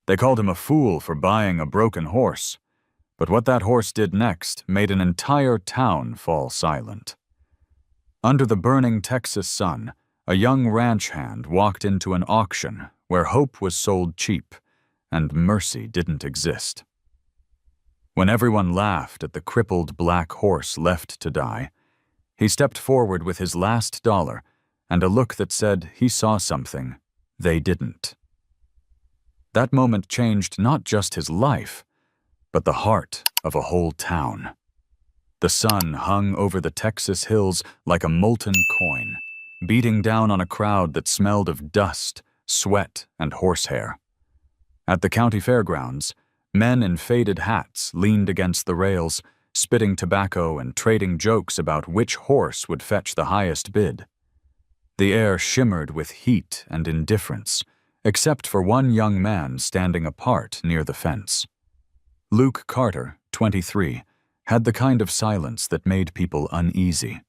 They called him a fool for buying a broken horse, but what that horse did next made an entire town fall silent. Under the burning Texas sun, a young ranch hand walked into an auction where hope was sold cheap and mercy didn't exist. When everyone laughed at the crippled black horse left to die, he stepped forward with his last dollar and a look that said he saw something they didn't. That moment changed not just his life, but the heart of a whole town. The sun hung over the Texas hills like a molten coin, beating down on a crowd that smelled of dust, sweat, and horsehair. At the county fairgrounds, men in faded hats leaned against the rails, spitting tobacco and trading jokes about which horse would fetch the highest bid. The air shimmered with heat and indifference, except for one young man standing apart near the fence. Luke Carter, 23, had the kind of silence that made people uneasy.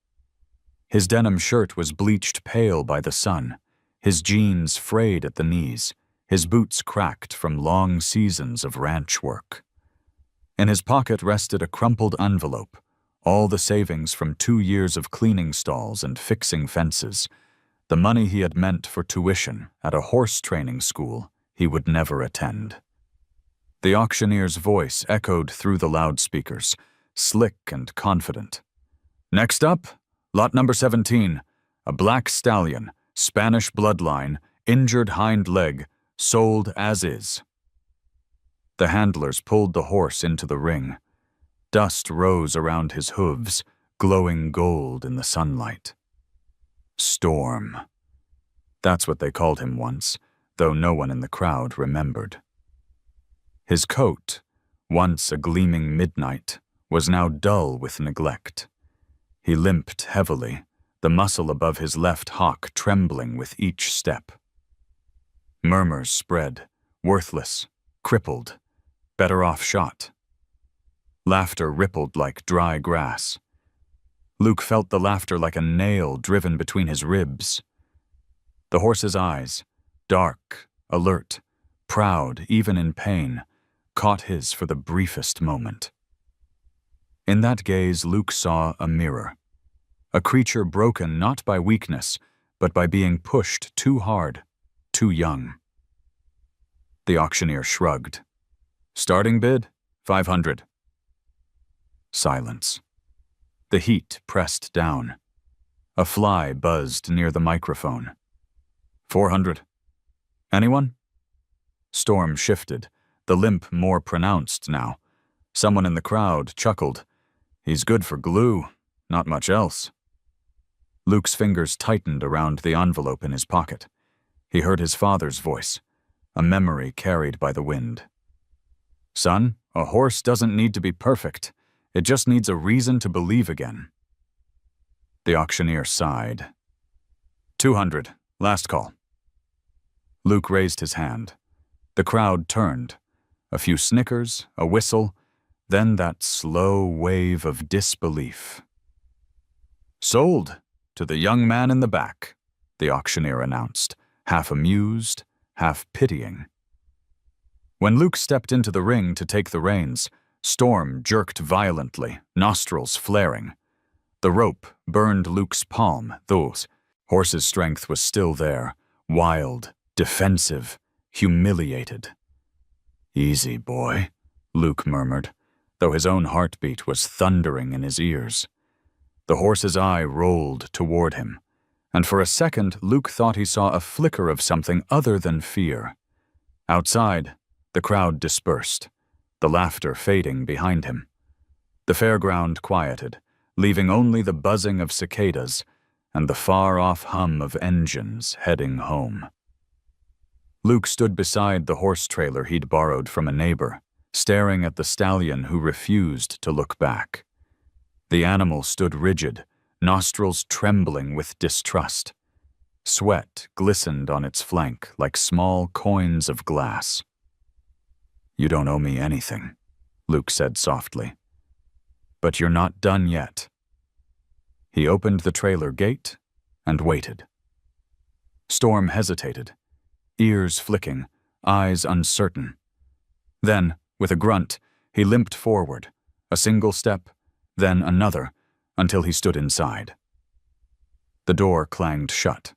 His denim shirt was bleached pale by the sun, his jeans frayed at the knees, his boots cracked from long seasons of ranch work. In his pocket rested a crumpled envelope, all the savings from 2 years of cleaning stalls and fixing fences, the money he had meant for tuition at a horse training school he would never attend. The auctioneer's voice echoed through the loudspeakers, slick and confident. Next up, lot number 17, a black stallion, Spanish bloodline, injured hind leg, sold as is. The handlers pulled the horse into the ring. Dust rose around his hooves, glowing gold in the sunlight. Storm. That's what they called him once, though no one in the crowd remembered. His coat, once a gleaming midnight, was now dull with neglect. He limped heavily, the muscle above his left hock trembling with each step. Murmurs spread, worthless, crippled, better off shot. Laughter rippled like dry grass. Luke felt the laughter like a nail driven between his ribs. The horse's eyes, dark, alert, proud even in pain, caught his for the briefest moment. In that gaze, Luke saw a mirror, a creature broken not by weakness, but by being pushed too hard, too young. The auctioneer shrugged. Starting bid, 500. Silence. The heat pressed down. A fly buzzed near the microphone. 400. Anyone? Storm shifted, the limp more pronounced now. Someone in the crowd chuckled. He's good for glue, not much else. Luke's fingers tightened around the envelope in his pocket. He heard his father's voice, a memory carried by the wind. Son, a horse doesn't need to be perfect. It just needs a reason to believe again. The auctioneer sighed. 200, last call. Luke raised his hand. The crowd turned. A few snickers, a whistle, then that slow wave of disbelief. Sold to the young man in the back, the auctioneer announced, half amused, half pitying. When Luke stepped into the ring to take the reins, Storm jerked violently, nostrils flaring. The rope burned Luke's palm, though horse's strength was still there, wild, defensive, humiliated. Easy, boy, Luke murmured, though his own heartbeat was thundering in his ears. The horse's eye rolled toward him, and for a second Luke thought he saw a flicker of something other than fear. Outside, the crowd dispersed, the laughter fading behind him. The fairground quieted, leaving only the buzzing of cicadas and the far-off hum of engines heading home. Luke stood beside the horse trailer he'd borrowed from a neighbor, staring at the stallion who refused to look back. The animal stood rigid, nostrils trembling with distrust. Sweat glistened on its flank like small coins of glass. You don't owe me anything, Luke said softly. But you're not done yet. He opened the trailer gate and waited. Storm hesitated, ears flicking, eyes uncertain, Then, with a grunt, he limped forward, a single step, then another, until he stood inside. The door clanged shut.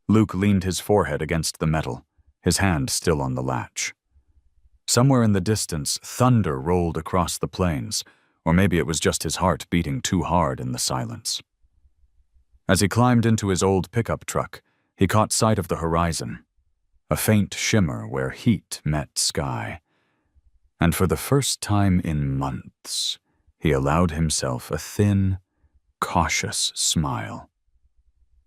Luke leaned his forehead against the metal, his hand still on the latch. Somewhere in the distance, thunder rolled across the plains, or maybe it was just his heart beating too hard in the silence. As he climbed into his old pickup truck, he caught sight of the horizon, a faint shimmer where heat met sky. And for the first time in months, he allowed himself a thin, cautious smile.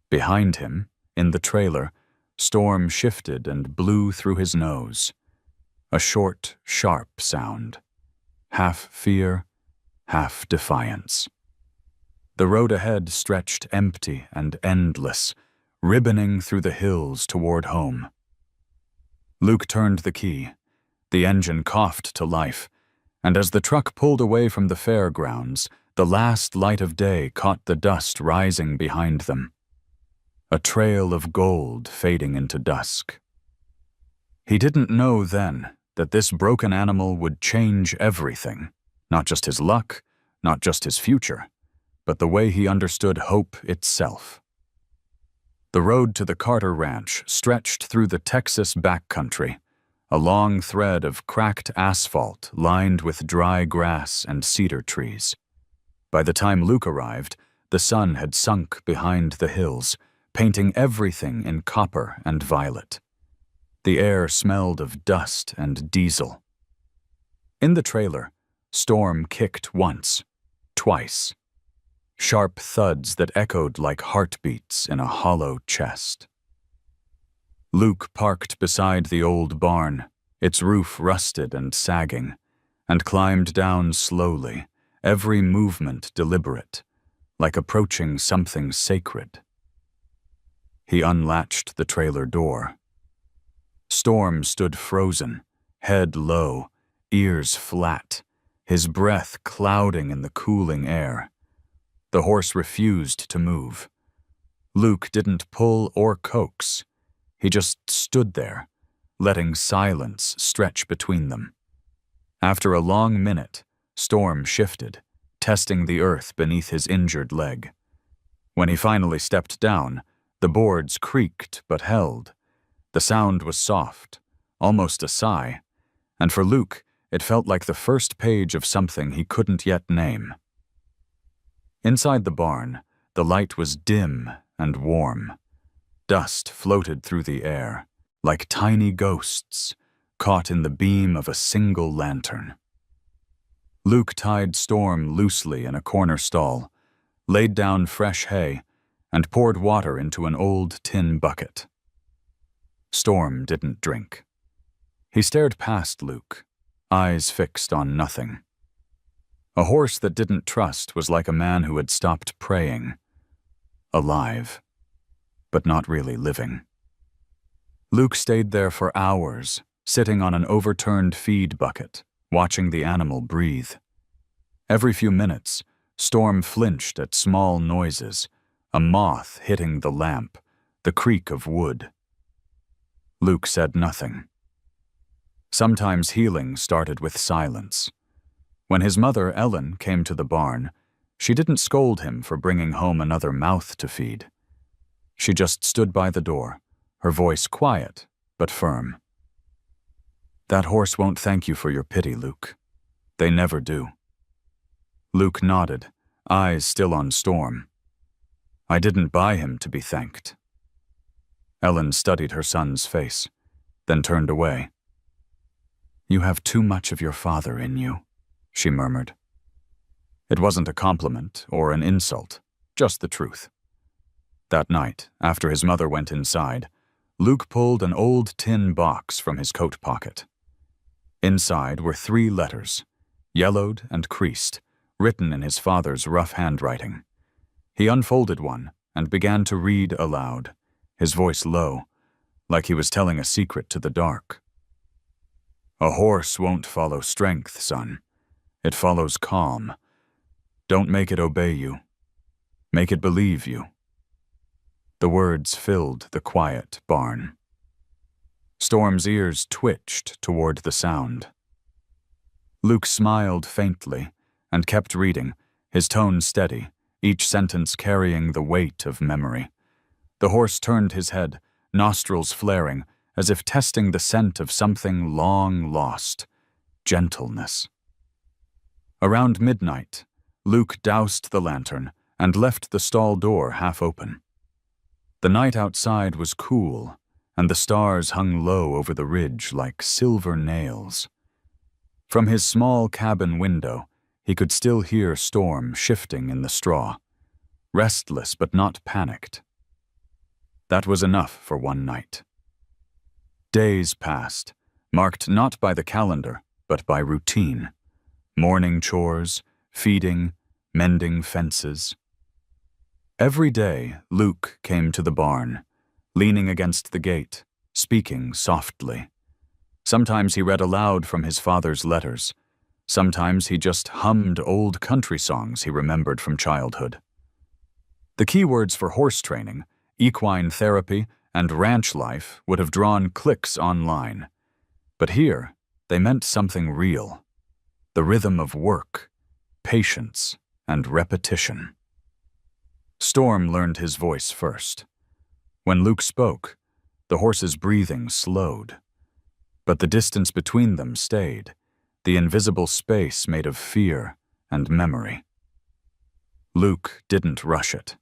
Behind him, in the trailer, storm shifted and blew through his nose. A short, sharp sound, half fear, half defiance. The road ahead stretched empty and endless, ribboning through the hills toward home. Luke turned the key. The engine coughed to life, and as the truck pulled away from the fairgrounds, the last light of day caught the dust rising behind them. A trail of gold fading into dusk. He didn't know then that this broken animal would change everything, not just his luck, not just his future, but the way he understood hope itself. The road to the Carter Ranch stretched through the Texas backcountry, a long thread of cracked asphalt lined with dry grass and cedar trees. By the time Luke arrived, the sun had sunk behind the hills, painting everything in copper and violet. The air smelled of dust and diesel. In the trailer, storm kicked once, twice. Sharp thuds that echoed like heartbeats in a hollow chest. Luke parked beside the old barn, its roof rusted and sagging, and climbed down slowly, every movement deliberate, like approaching something sacred. He unlatched the trailer door. Storm stood frozen, head low, ears flat, his breath clouding in the cooling air. The horse refused to move. Luke didn't pull or coax. He just stood there, letting silence stretch between them. After a long minute, Storm shifted, testing the earth beneath his injured leg. When he finally stepped down, the boards creaked but held. The sound was soft, almost a sigh, and for Luke, it felt like the first page of something he couldn't yet name. Inside the barn, the light was dim and warm. Dust floated through the air, like tiny ghosts, caught in the beam of a single lantern. Luke tied Storm loosely in a corner stall, laid down fresh hay, and poured water into an old tin bucket. Storm didn't drink. He stared past Luke, eyes fixed on nothing. A horse that didn't trust was like a man who had stopped praying. Alive, but not really living. Luke stayed there for hours, sitting on an overturned feed bucket, watching the animal breathe. Every few minutes, Storm flinched at small noises, a moth hitting the lamp, the creak of wood. Luke said nothing. Sometimes healing started with silence. When his mother, Ellen, came to the barn, she didn't scold him for bringing home another mouth to feed. She just stood by the door, her voice quiet but firm. "That horse won't thank you for your pity, Luke. They never do." Luke nodded, eyes still on Storm. "I didn't buy him to be thanked." Ellen studied her son's face, then turned away. "You have too much of your father in you," she murmured. It wasn't a compliment or an insult, just the truth. That night, after his mother went inside, Luke pulled an old tin box from his coat pocket. Inside were 3 letters, yellowed and creased, written in his father's rough handwriting. He unfolded one and began to read aloud, his voice low, like he was telling a secret to the dark. "A horse won't follow strength, son. It follows calm. Don't make it obey you. Make it believe you." The words filled the quiet barn. Storm's ears twitched toward the sound. Luke smiled faintly and kept reading, his tone steady, each sentence carrying the weight of memory. The horse turned his head, nostrils flaring, as if testing the scent of something long lost: gentleness. Around midnight, Luke doused the lantern and left the stall door half open. The night outside was cool, and the stars hung low over the ridge like silver nails. From his small cabin window, he could still hear Storm shifting in the straw, restless but not panicked. That was enough for one night. Days passed, marked not by the calendar, but by routine. Morning chores, feeding, mending fences. Every day, Luke came to the barn, leaning against the gate, speaking softly. Sometimes he read aloud from his father's letters. Sometimes he just hummed old country songs he remembered from childhood. The key words for horse training, equine therapy, and ranch life would have drawn clicks online. But here, they meant something real: the rhythm of work, patience, and repetition. Storm learned his voice first. When Luke spoke, the horse's breathing slowed. But the distance between them stayed, the invisible space made of fear and memory. Luke didn't rush it.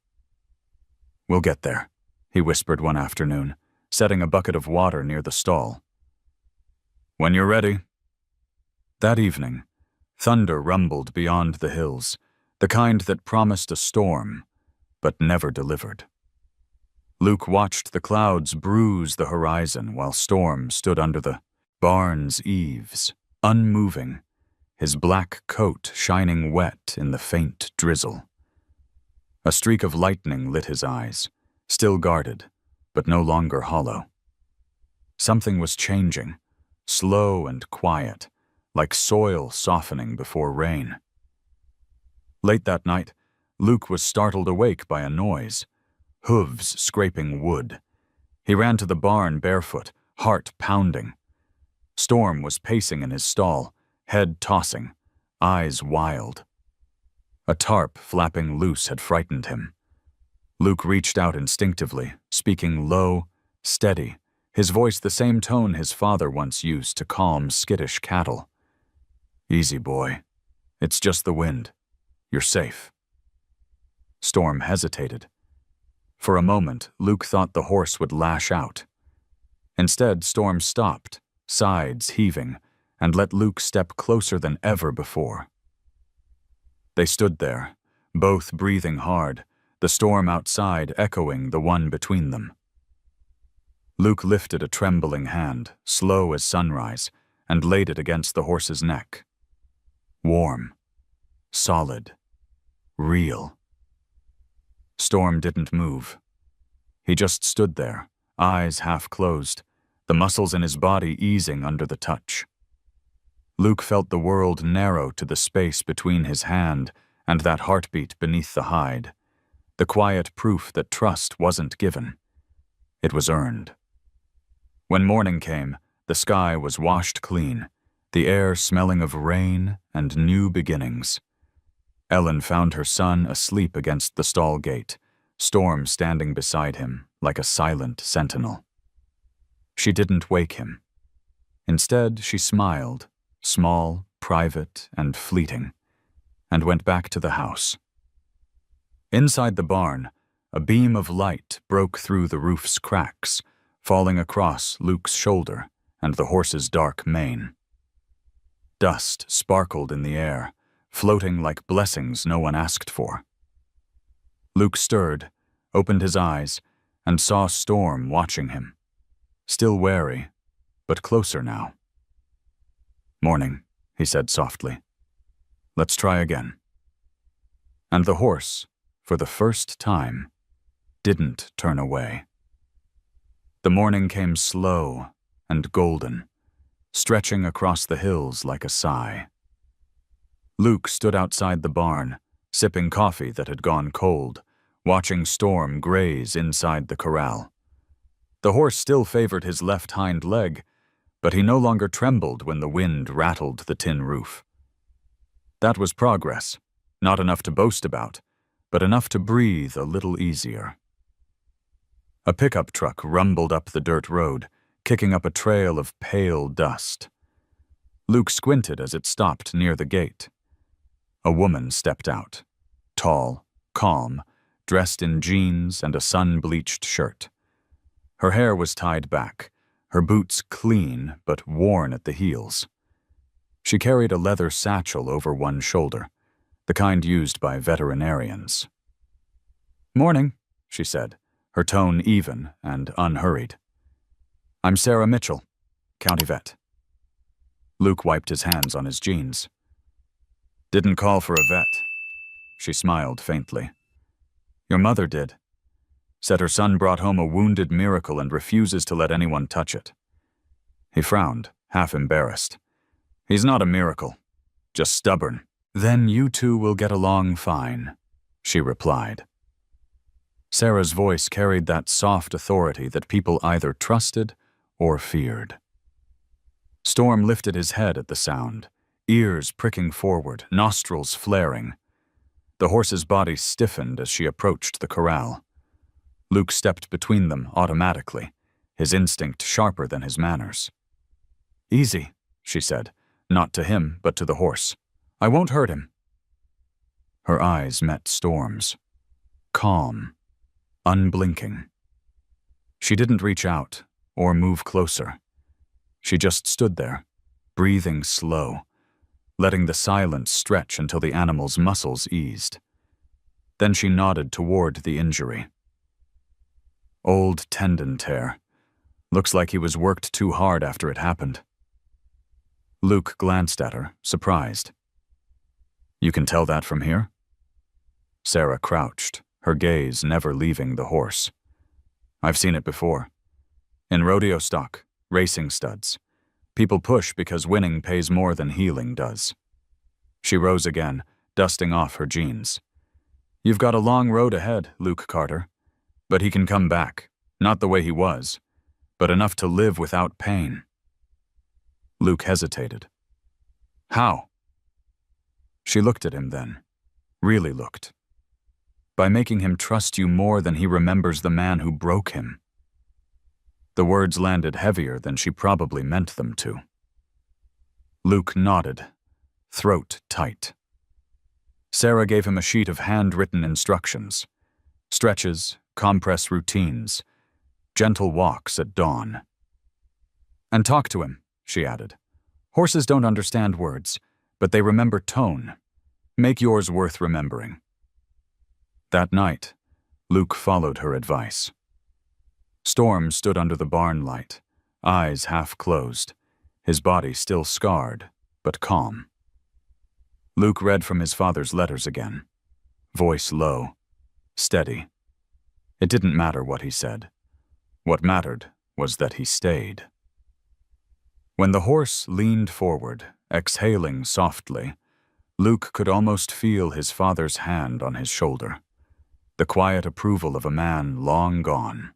"We'll get there," he whispered one afternoon, setting a bucket of water near the stall. "When you're ready." That evening, thunder rumbled beyond the hills, the kind that promised a storm, but never delivered. Luke watched the clouds bruise the horizon while Storm stood under the barn's eaves, unmoving, his black coat shining wet in the faint drizzle. A streak of lightning lit his eyes, still guarded, but no longer hollow. Something was changing, slow and quiet, like soil softening before rain. Late that night, Luke was startled awake by a noise, hooves scraping wood. He ran to the barn barefoot, heart pounding. Storm was pacing in his stall, head tossing, eyes wild. A tarp flapping loose had frightened him. Luke reached out instinctively, speaking low, steady, his voice the same tone his father once used to calm skittish cattle. "Easy, boy. It's just the wind. You're safe." Storm hesitated. For a moment, Luke thought the horse would lash out. Instead, Storm stopped, sides heaving, and let Luke step closer than ever before. They stood there, both breathing hard, the storm outside echoing the one between them. Luke lifted a trembling hand, slow as sunrise, and laid it against the horse's neck. Warm, solid, real. Storm didn't move. He just stood there, eyes half closed, the muscles in his body easing under the touch. Luke felt the world narrow to the space between his hand and that heartbeat beneath the hide, the quiet proof that trust wasn't given. It was earned. When morning came, the sky was washed clean, the air smelling of rain and new beginnings. Ellen found her son asleep against the stall gate, Storm standing beside him like a silent sentinel. She didn't wake him. Instead, she smiled, small, private, and fleeting, and went back to the house. Inside the barn, a beam of light broke through the roof's cracks, falling across Luke's shoulder and the horse's dark mane. Dust sparkled in the air, floating like blessings no one asked for. Luke stirred, opened his eyes, and saw Storm watching him. Still wary, but closer now. "Morning," he said softly. "Let's try again." And the horse, for the first time, didn't turn away. The morning came slow and golden, stretching across the hills like a sigh. Luke stood outside the barn, sipping coffee that had gone cold, watching Storm graze inside the corral. The horse still favored his left hind leg, but he no longer trembled when the wind rattled the tin roof. That was progress, not enough to boast about, but enough to breathe a little easier. A pickup truck rumbled up the dirt road, kicking up a trail of pale dust. Luke squinted as it stopped near the gate. A woman stepped out, tall, calm, dressed in jeans and a sun-bleached shirt. Her hair was tied back, her boots clean but worn at the heels. She carried a leather satchel over one shoulder, the kind used by veterinarians. "Morning," she said, her tone even and unhurried. "I'm Sarah Mitchell, county vet." Luke wiped his hands on his jeans. "Didn't call for a vet." She smiled faintly. "Your mother did. Said her son brought home a wounded miracle and refuses to let anyone touch it." He frowned, half embarrassed. "He's not a miracle, just stubborn." "Then you two will get along fine," she replied. Sarah's voice carried that soft authority that people either trusted or feared. Storm lifted his head at the sound, ears pricking forward, nostrils flaring. The horse's body stiffened as she approached the corral. Luke stepped between them automatically, his instinct sharper than his manners. "Easy," she said, not to him but to the horse. "I won't hurt him." Her eyes met Storm's. Calm, unblinking. She didn't reach out or move closer. She just stood there, breathing slow, letting the silence stretch until the animal's muscles eased. Then she nodded toward the injury. "Old tendon tear. Looks like he was worked too hard after it happened." Luke glanced at her, surprised. "You can tell that from here?" Sarah crouched, her gaze never leaving the horse. "I've seen it before. In rodeo stock, racing studs. People push because winning pays more than healing does." She rose again, dusting off her jeans. "You've got a long road ahead, Luke Carter. But he can come back, not the way he was, but enough to live without pain." Luke hesitated. "How?" She looked at him then, really looked. "By making him trust you more than he remembers the man who broke him." The words landed heavier than she probably meant them to. Luke nodded, throat tight. Sarah gave him a sheet of handwritten instructions. Stretches, compress routines, gentle walks at dawn. "And talk to him," she added. "Horses don't understand words, but they remember tone. Make yours worth remembering." That night, Luke followed her advice. Storm stood under the barn light, eyes half closed, his body still scarred, but calm. Luke read from his father's letters again, voice low, steady. It didn't matter what he said. What mattered was that he stayed. When the horse leaned forward, exhaling softly, Luke could almost feel his father's hand on his shoulder, the quiet approval of a man long gone.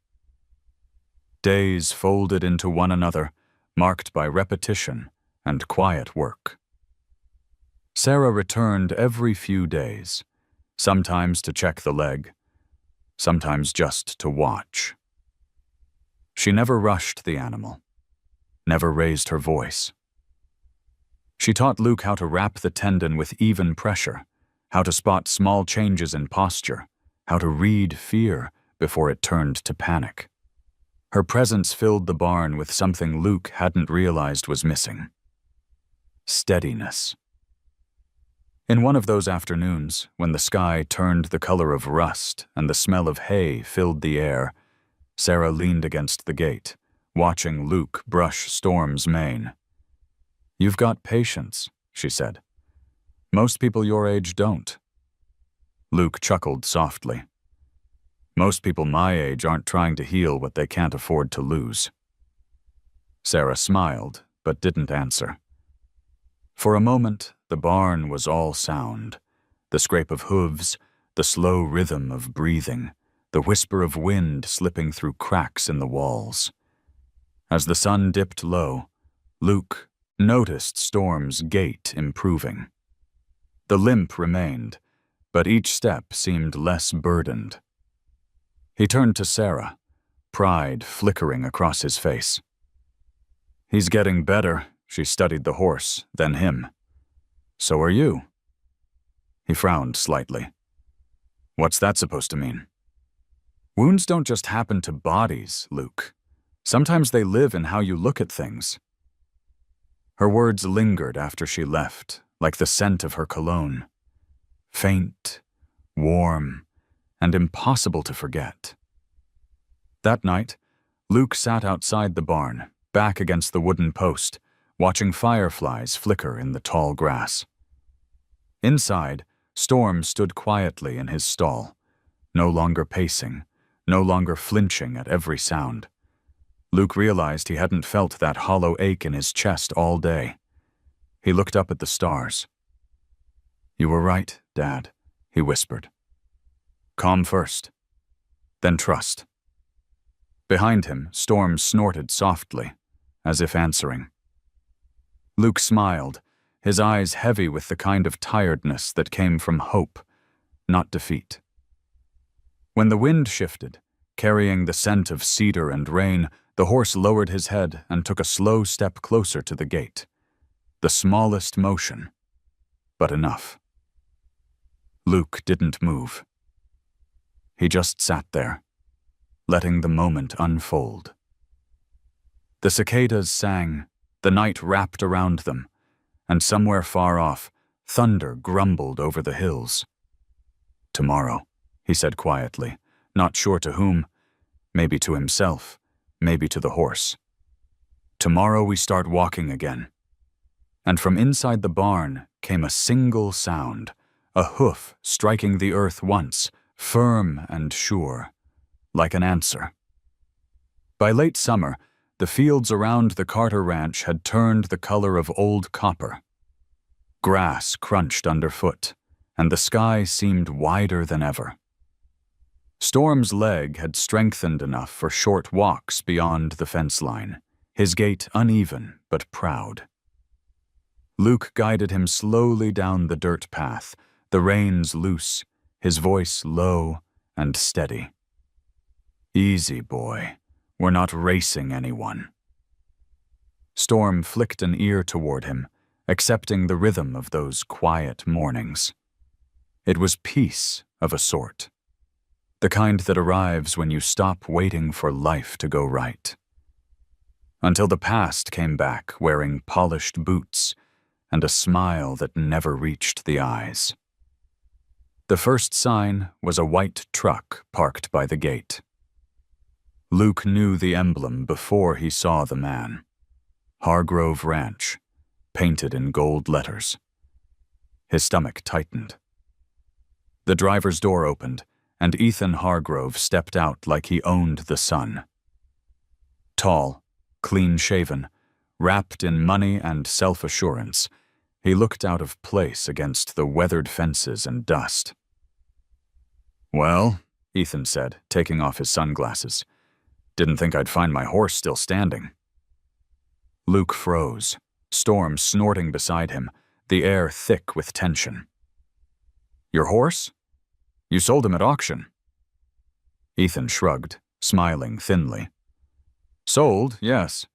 Days folded into one another, marked by repetition and quiet work. Sarah returned every few days, sometimes to check the leg, sometimes just to watch. She never rushed the animal, never raised her voice. She taught Luke how to wrap the tendon with even pressure, how to spot small changes in posture, how to read fear before it turned to panic. Her presence filled the barn with something Luke hadn't realized was missing: steadiness. In one of those afternoons, when the sky turned the color of rust and the smell of hay filled the air, Sarah leaned against the gate, watching Luke brush Storm's mane. "You've got patience," she said. "Most people your age don't." Luke chuckled softly. "Most people my age aren't trying to heal what they can't afford to lose." Sarah smiled, but didn't answer. For a moment, the barn was all sound: the scrape of hooves, the slow rhythm of breathing, the whisper of wind slipping through cracks in the walls. As the sun dipped low, Luke noticed Storm's gait improving. The limp remained, but each step seemed less burdened. He turned to Sarah, pride flickering across his face. "He's getting better," she studied the horse, then him. "So are you." He frowned slightly. "What's that supposed to mean?" "Wounds don't just happen to bodies, Luke. Sometimes they live in how you look at things." Her words lingered after she left, like the scent of her cologne. Faint, warm, and impossible to forget. That night, Luke sat outside the barn, back against the wooden post, watching fireflies flicker in the tall grass. Inside, Storm stood quietly in his stall, no longer pacing, no longer flinching at every sound. Luke realized he hadn't felt that hollow ache in his chest all day. He looked up at the stars. "You were right, Dad," he whispered. "Calm first, then trust." Behind him, Storm snorted softly, as if answering. Luke smiled, his eyes heavy with the kind of tiredness that came from hope, not defeat. When the wind shifted, carrying the scent of cedar and rain, the horse lowered his head and took a slow step closer to the gate. The smallest motion, but enough. Luke didn't move. He just sat there, letting the moment unfold. The cicadas sang, the night wrapped around them, and somewhere far off, thunder grumbled over the hills. "Tomorrow," he said quietly, not sure to whom, maybe to himself, maybe to the horse. "Tomorrow we start walking again." And from inside the barn came a single sound, a hoof striking the earth once, firm and sure, like an answer. By late summer, the fields around the Carter Ranch had turned the color of old copper. Grass crunched underfoot, and the sky seemed wider than ever. Storm's leg had strengthened enough for short walks beyond the fence line, his gait uneven but proud. Luke guided him slowly down the dirt path, the reins loose, his voice low and steady. "Easy, boy. We're not racing anyone." Storm flicked an ear toward him, accepting the rhythm of those quiet mornings. It was peace of a sort. The kind that arrives when you stop waiting for life to go right. Until the past came back wearing polished boots and a smile that never reached the eyes. The first sign was a white truck parked by the gate. Luke knew the emblem before he saw the man. Hargrove Ranch, painted in gold letters. His stomach tightened. The driver's door opened, and Ethan Hargrove stepped out like he owned the sun. Tall, clean-shaven, wrapped in money and self-assurance, he looked out of place against the weathered fences and dust. "Well," Ethan said, taking off his sunglasses, "didn't think I'd find my horse still standing." Luke froze, Storm snorting beside him, the air thick with tension. "Your horse? You sold him at auction." Ethan shrugged, smiling thinly. "Sold, yes.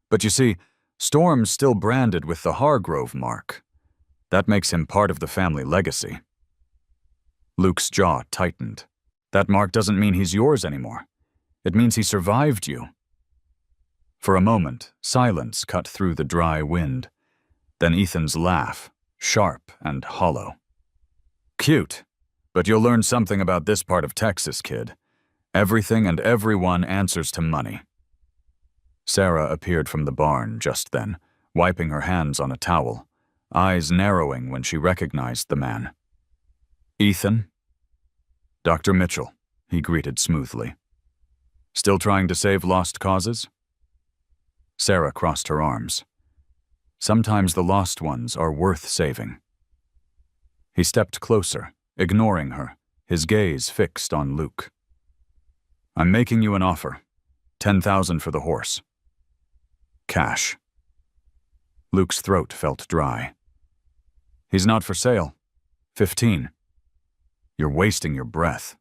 But you see, Storm's still branded with the Hargrove mark. That makes him part of the family legacy." Luke's jaw tightened. "That mark doesn't mean he's yours anymore. It means he survived you." For a moment, silence cut through the dry wind. Then Ethan's laugh, sharp and hollow. "Cute. But you'll learn something about this part of Texas, kid. Everything and everyone answers to money." Sarah appeared from the barn just then, wiping her hands on a towel, eyes narrowing when she recognized the man. "Ethan?" "Dr. Mitchell," he greeted smoothly. "Still trying to save lost causes?" Sarah crossed her arms. "Sometimes the lost ones are worth saving." He stepped closer, ignoring her, his gaze fixed on Luke. "I'm making you an offer. 10,000 for the horse." "Cash." Luke's throat felt dry. "He's not for sale. 15. You're wasting your breath.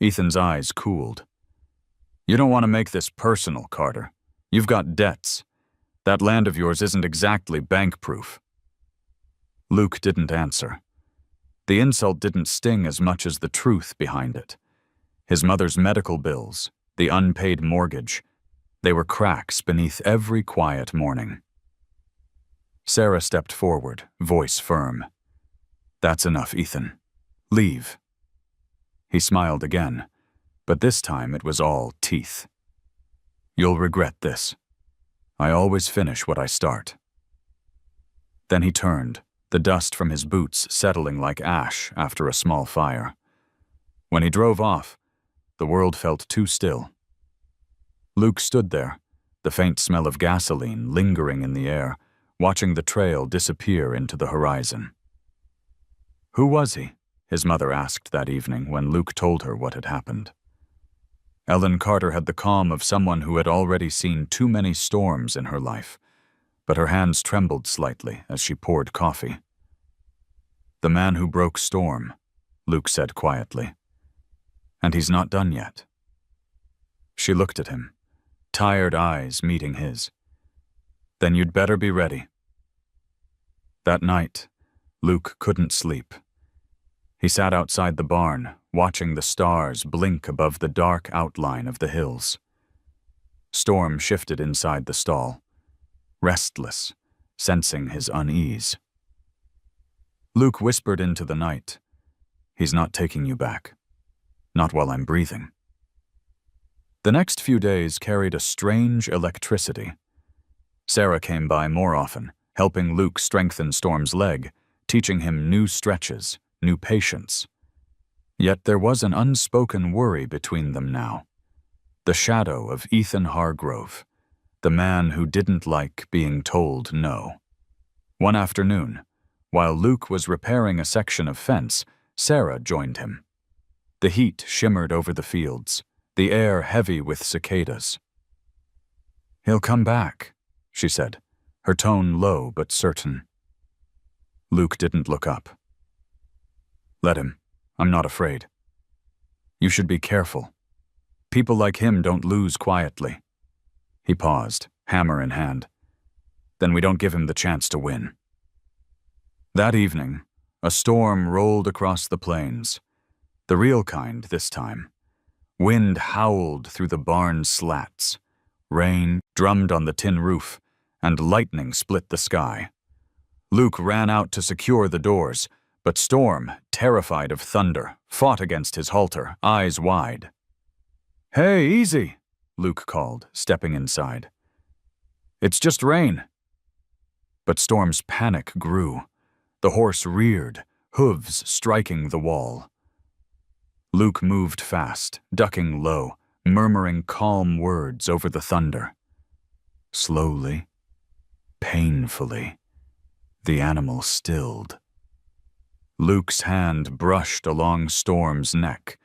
Ethan's eyes cooled. You don't want to make this personal, Carter. You've got debts. That land of yours isn't exactly bank-proof. Luke didn't answer. The insult didn't sting as much as the truth behind it. His mother's medical bills, the unpaid mortgage, they were cracks beneath every quiet morning. Sarah stepped forward, voice firm. That's enough, Ethan. Leave. He smiled again, but this time it was all teeth. You'll regret this. I always finish what I start. Then he turned, the dust from his boots settling like ash after a small fire. When he drove off, the world felt too still. Luke stood there, the faint smell of gasoline lingering in the air, watching the trail disappear into the horizon. Who was he? His mother asked that evening when Luke told her what had happened. Ellen Carter had the calm of someone who had already seen too many storms in her life, but her hands trembled slightly as she poured coffee. The man who broke Storm, Luke said quietly. And he's not done yet. She looked at him, tired eyes meeting his. Then you'd better be ready. That night, Luke couldn't sleep. He sat outside the barn, watching the stars blink above the dark outline of the hills. Storm shifted inside the stall, restless, sensing his unease. Luke whispered into the night, "He's not taking you back. Not while I'm breathing." The next few days carried a strange electricity. Sarah came by more often, helping Luke strengthen Storm's leg, teaching him new stretches, new patience. Yet there was an unspoken worry between them now. The shadow of Ethan Hargrove, the man who didn't like being told no. One afternoon, while Luke was repairing a section of fence, Sarah joined him. The heat shimmered over the fields, the air heavy with cicadas. "He'll come back," she said, her tone low but certain. Luke didn't look up. "Let him. I'm not afraid. You should be careful. People like him don't lose quietly." He paused, hammer in hand. "Then we don't give him the chance to win." That evening, a storm rolled across the plains. The real kind this time. Wind howled through the barn slats. Rain drummed on the tin roof, and lightning split the sky. Luke ran out to secure the doors, but Storm, terrified of thunder, fought against his halter, eyes wide. "Hey, easy," Luke called, stepping inside. "It's just rain." But Storm's panic grew. The horse reared, hooves striking the wall. Luke moved fast, ducking low, murmuring calm words over the thunder. Slowly, painfully, the animal stilled. Luke's hand brushed along Storm's neck,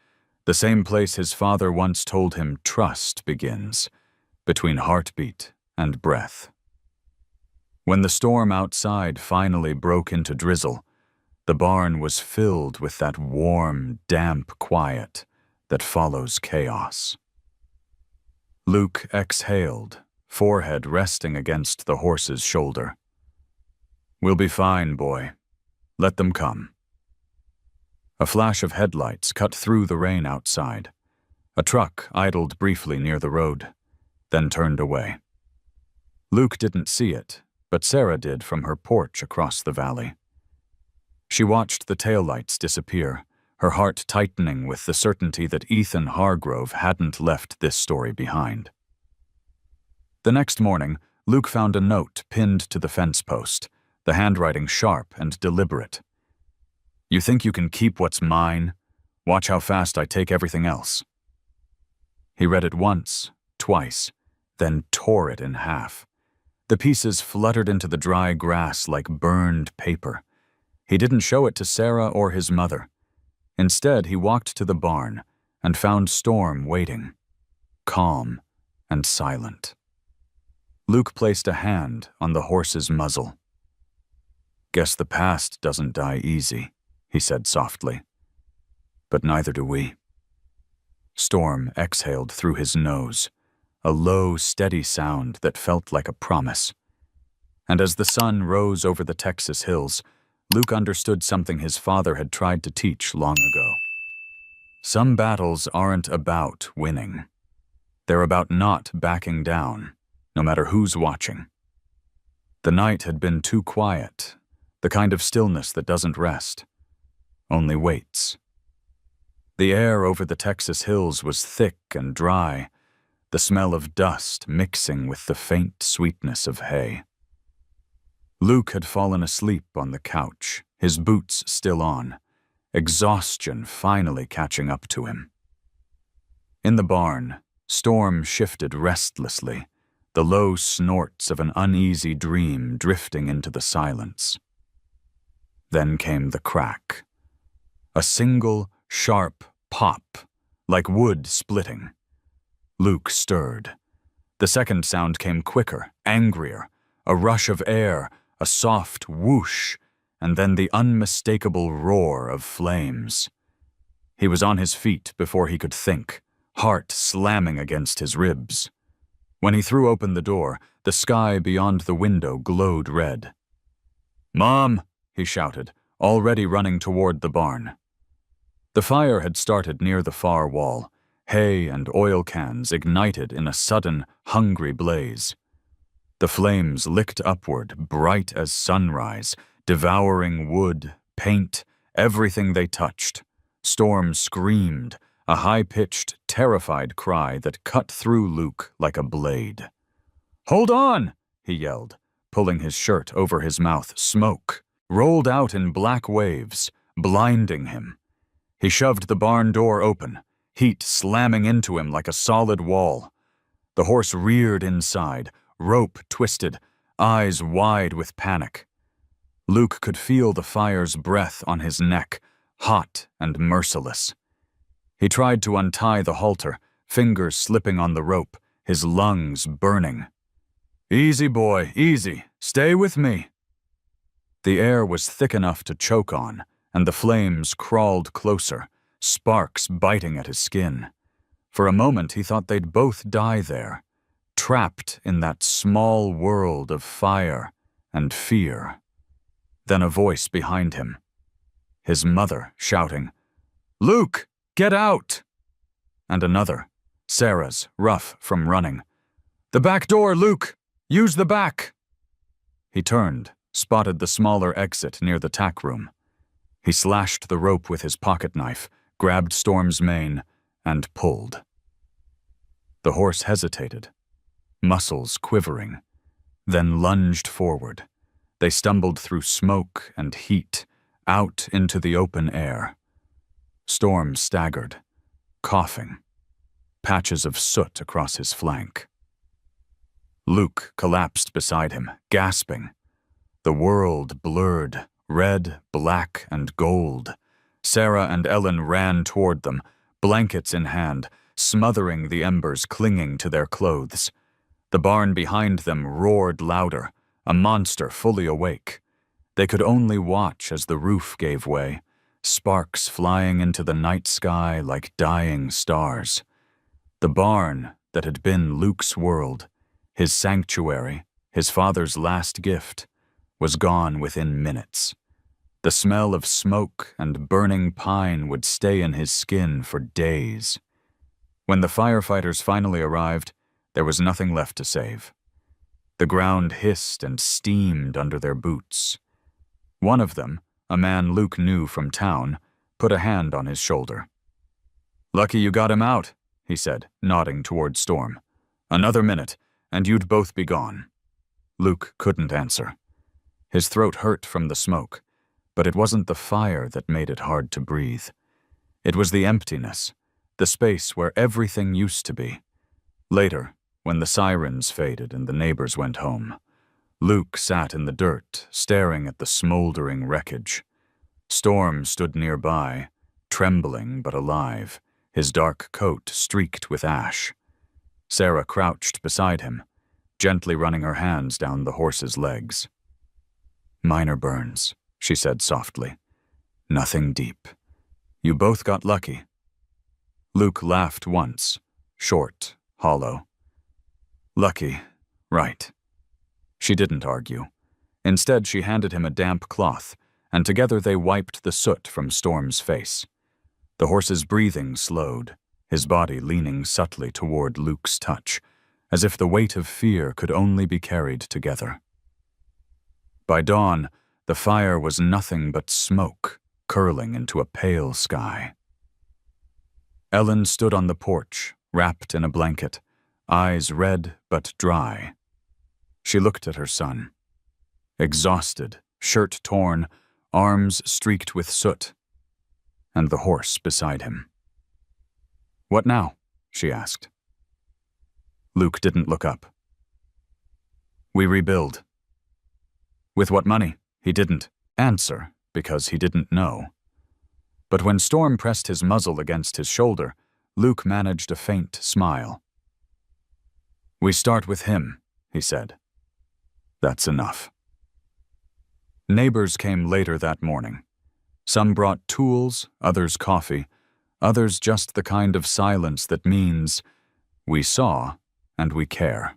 the same place his father once told him trust begins, between heartbeat and breath. When the storm outside finally broke into drizzle, the barn was filled with that warm, damp quiet that follows chaos. Luke exhaled, forehead resting against the horse's shoulder. "We'll be fine, boy. Let them come." A flash of headlights cut through the rain outside. A truck idled briefly near the road, then turned away. Luke didn't see it, but Sarah did from her porch across the valley. She watched the taillights disappear, her heart tightening with the certainty that Ethan Hargrove hadn't left this story behind. The next morning, Luke found a note pinned to the fence post, the handwriting sharp and deliberate. "You think you can keep what's mine? Watch how fast I take everything else." He read it once, twice, then tore it in half. The pieces fluttered into the dry grass like burned paper. He didn't show it to Sarah or his mother. Instead, he walked to the barn and found Storm waiting, calm and silent. Luke placed a hand on the horse's muzzle. Guess the past doesn't die easy, he said softly. But neither do we. Storm exhaled through his nose, a low, steady sound that felt like a promise. And as the sun rose over the Texas hills, Luke understood something his father had tried to teach long ago. Some battles aren't about winning. They're about not backing down, no matter who's watching. The night had been too quiet, the kind of stillness that doesn't rest, only waits. The air over the Texas hills was thick and dry, the smell of dust mixing with the faint sweetness of hay. Luke had fallen asleep on the couch, his boots still on, exhaustion finally catching up to him. In the barn, Storm shifted restlessly, the low snorts of an uneasy dream drifting into the silence. Then came the crack. A single, sharp pop, like wood splitting. Luke stirred. The second sound came quicker, angrier, a rush of air, a soft whoosh, and then the unmistakable roar of flames. He was on his feet before he could think, heart slamming against his ribs. When he threw open the door, the sky beyond the window glowed red. "Mom!" he shouted, already running toward the barn. The fire had started near the far wall, hay and oil cans ignited in a sudden, hungry blaze. The flames licked upward, bright as sunrise, devouring wood, paint, everything they touched. Storm screamed, a high-pitched, terrified cry that cut through Luke like a blade. "Hold on!" he yelled, pulling his shirt over his mouth. Smoke rolled out in black waves, blinding him. He shoved the barn door open, heat slamming into him like a solid wall. The horse reared inside, rope twisted, eyes wide with panic. Luke could feel the fire's breath on his neck, hot and merciless. He tried to untie the halter, fingers slipping on the rope, his lungs burning. "Easy, boy, easy. Stay with me." The air was thick enough to choke on, and the flames crawled closer, sparks biting at his skin. For a moment he thought they'd both die there, trapped in that small world of fire and fear. Then a voice behind him. His mother shouting, "Luke, get out!" And another, Sarah's, rough from running. "The back door, Luke! Use the back!" He turned, spotted the smaller exit near the tack room. He slashed the rope with his pocket knife, grabbed Storm's mane, and pulled. The horse hesitated, muscles quivering, then lunged forward. They stumbled through smoke and heat, out into the open air. Storm staggered, coughing, patches of soot across his flank. Luke collapsed beside him, gasping. The world blurred, red, black, and gold. Sarah and Ellen ran toward them, blankets in hand, smothering the embers clinging to their clothes. The barn behind them roared louder, a monster fully awake. They could only watch as the roof gave way, sparks flying into the night sky like dying stars. The barn that had been Luke's world, his sanctuary, his father's last gift, was gone within minutes. The smell of smoke and burning pine would stay in his skin for days. When the firefighters finally arrived, there was nothing left to save. The ground hissed and steamed under their boots. One of them, a man Luke knew from town, put a hand on his shoulder. "Lucky you got him out," he said, nodding toward Storm. "Another minute, and you'd both be gone." Luke couldn't answer. His throat hurt from the smoke, but it wasn't the fire that made it hard to breathe. It was the emptiness, the space where everything used to be. Later, when the sirens faded and the neighbors went home, Luke sat in the dirt, staring at the smoldering wreckage. Storm stood nearby, trembling but alive, his dark coat streaked with ash. Sarah crouched beside him, gently running her hands down the horse's legs. Minor burns, she said softly. Nothing deep. You both got lucky. Luke laughed once, short, hollow. Lucky, right. She didn't argue. Instead, she handed him a damp cloth, and together they wiped the soot from Storm's face. The horse's breathing slowed, his body leaning subtly toward Luke's touch, as if the weight of fear could only be carried together. By dawn, the fire was nothing but smoke, curling into a pale sky. Ellen stood on the porch, wrapped in a blanket, eyes red but dry. She looked at her son. Exhausted, shirt torn, arms streaked with soot, and the horse beside him. "What now?" she asked. Luke didn't look up. "We rebuild." With what money? He didn't answer because he didn't know. But when Storm pressed his muzzle against his shoulder, Luke managed a faint smile. "We start with him," he said. "That's enough." Neighbors came later that morning. Some brought tools, others coffee, others just the kind of silence that means, we saw and we care.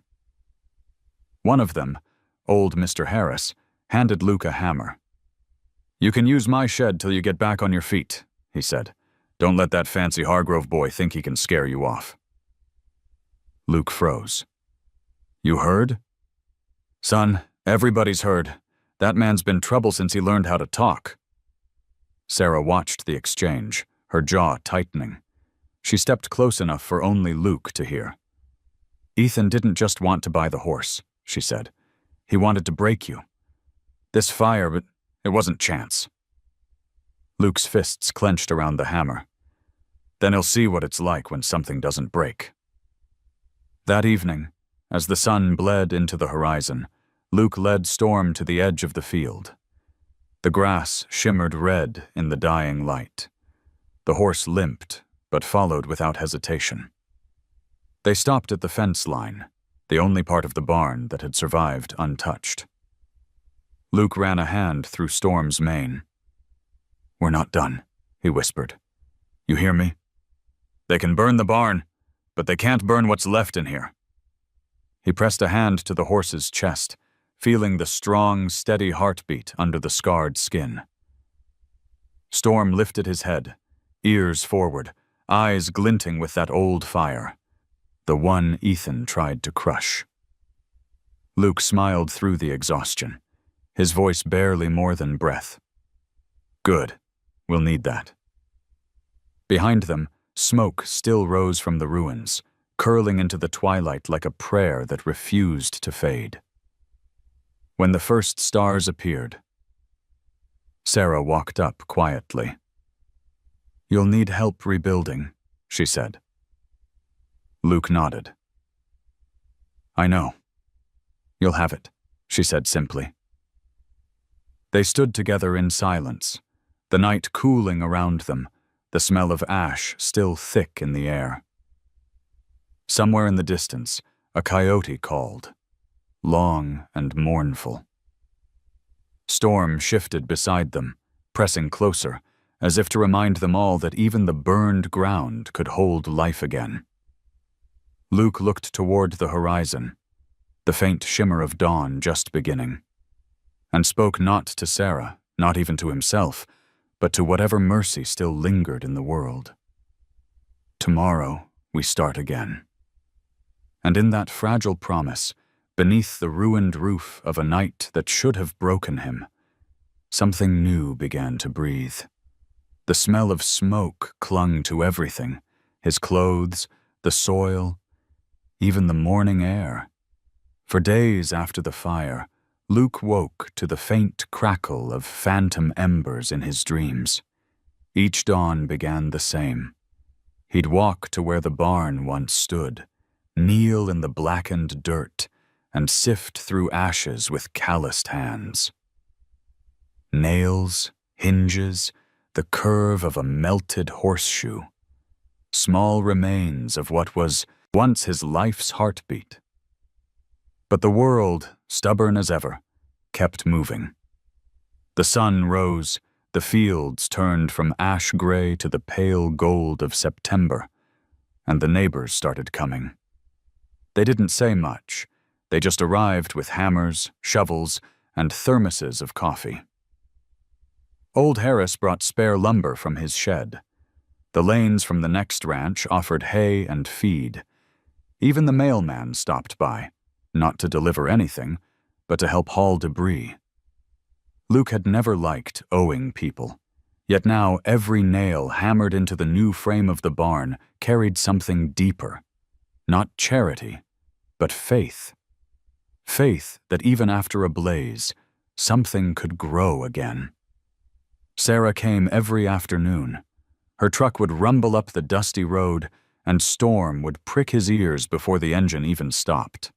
One of them, old Mr. Harris, handed Luke a hammer. "You can use my shed till you get back on your feet," he said. "Don't let that fancy Hargrove boy think he can scare you off." Luke froze. "You heard?" "Son, everybody's heard. That man's been trouble since he learned how to talk." Sarah watched the exchange, her jaw tightening. She stepped close enough for only Luke to hear. "Ethan didn't just want to buy the horse," she said. "He wanted to break you. This fire, but it wasn't chance." Luke's fists clenched around the hammer. "Then he'll see what it's like when something doesn't break." That evening, as the sun bled into the horizon, Luke led Storm to the edge of the field. The grass shimmered red in the dying light. The horse limped, but followed without hesitation. They stopped at the fence line, the only part of the barn that had survived untouched. Luke ran a hand through Storm's mane. "We're not done," he whispered. "You hear me? They can burn the barn, but they can't burn what's left in here." He pressed a hand to the horse's chest, feeling the strong, steady heartbeat under the scarred skin. Storm lifted his head, ears forward, eyes glinting with that old fire, the one Ethan tried to crush. Luke smiled through the exhaustion, his voice barely more than breath. "Good. We'll need that." Behind them, smoke still rose from the ruins, curling into the twilight like a prayer that refused to fade. When the first stars appeared, Sarah walked up quietly. "You'll need help rebuilding," she said. Luke nodded. "I know. You'll have it," she said simply. They stood together in silence, the night cooling around them, the smell of ash still thick in the air. Somewhere in the distance, a coyote called, long and mournful. Storm shifted beside them, pressing closer, as if to remind them all that even the burned ground could hold life again. Luke looked toward the horizon, the faint shimmer of dawn just beginning, and spoke not to Sarah, not even to himself, but to whatever mercy still lingered in the world. "Tomorrow we start again." And in that fragile promise, beneath the ruined roof of a night that should have broken him, something new began to breathe. The smell of smoke clung to everything, his clothes, the soil, even the morning air. For days after the fire, Luke woke to the faint crackle of phantom embers in his dreams. Each dawn began the same. He'd walk to where the barn once stood, kneel in the blackened dirt, and sift through ashes with calloused hands. Nails, hinges, the curve of a melted horseshoe. Small remains of what was once his life's heartbeat. But the world, stubborn as ever, kept moving. The sun rose, the fields turned from ash gray to the pale gold of September, and the neighbors started coming. They didn't say much. They just arrived with hammers, shovels, and thermoses of coffee. Old Harris brought spare lumber from his shed. The Lanes from the next ranch offered hay and feed. Even the mailman stopped by, not to deliver anything, but to help haul debris. Luke had never liked owing people, yet now every nail hammered into the new frame of the barn carried something deeper. Not charity, but faith. Faith that even after a blaze, something could grow again. Sarah came every afternoon. Her truck would rumble up the dusty road, and Storm would prick his ears before the engine even stopped.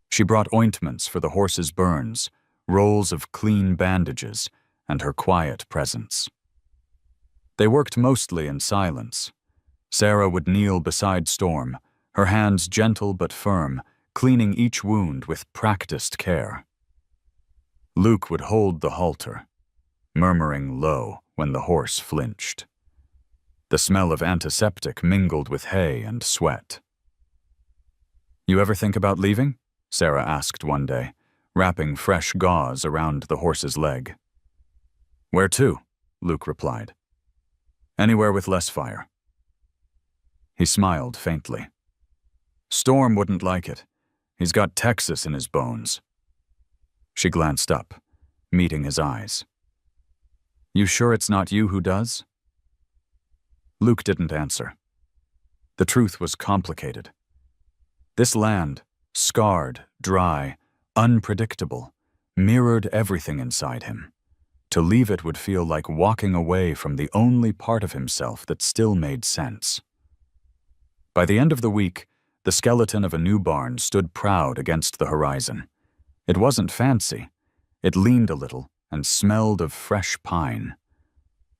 She brought ointments for the horse's burns, rolls of clean bandages, and her quiet presence. They worked mostly in silence. Sarah would kneel beside Storm, her hands gentle but firm, cleaning each wound with practiced care. Luke would hold the halter, murmuring low when the horse flinched. The smell of antiseptic mingled with hay and sweat. "You ever think about leaving?" Sarah asked one day, wrapping fresh gauze around the horse's leg. "Where to?" Luke replied. "Anywhere with less fire." He smiled faintly. "Storm wouldn't like it. He's got Texas in his bones." She glanced up, meeting his eyes. "You sure it's not you who does?" Luke didn't answer. The truth was complicated. This land, scarred, dry, unpredictable, mirrored everything inside him. To leave it would feel like walking away from the only part of himself that still made sense. By the end of the week, the skeleton of a new barn stood proud against the horizon. It wasn't fancy. It leaned a little and smelled of fresh pine.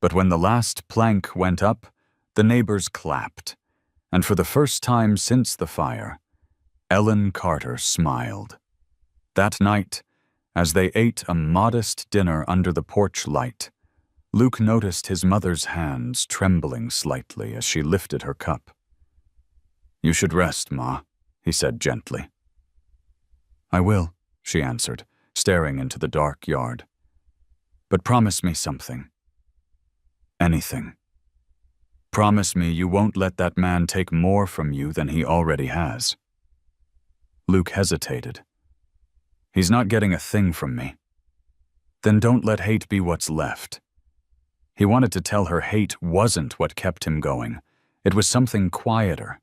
But when the last plank went up, the neighbors clapped, and for the first time since the fire, Ellen Carter smiled. That night, as they ate a modest dinner under the porch light, Luke noticed his mother's hands trembling slightly as she lifted her cup. "You should rest, Ma," he said gently. "I will," she answered, staring into the dark yard. "But promise me something." "Anything. Promise me you won't let that man take more from you than he already has." Luke hesitated. "He's not getting a thing from me." "Then don't let hate be what's left." He wanted to tell her hate wasn't what kept him going. It was something quieter,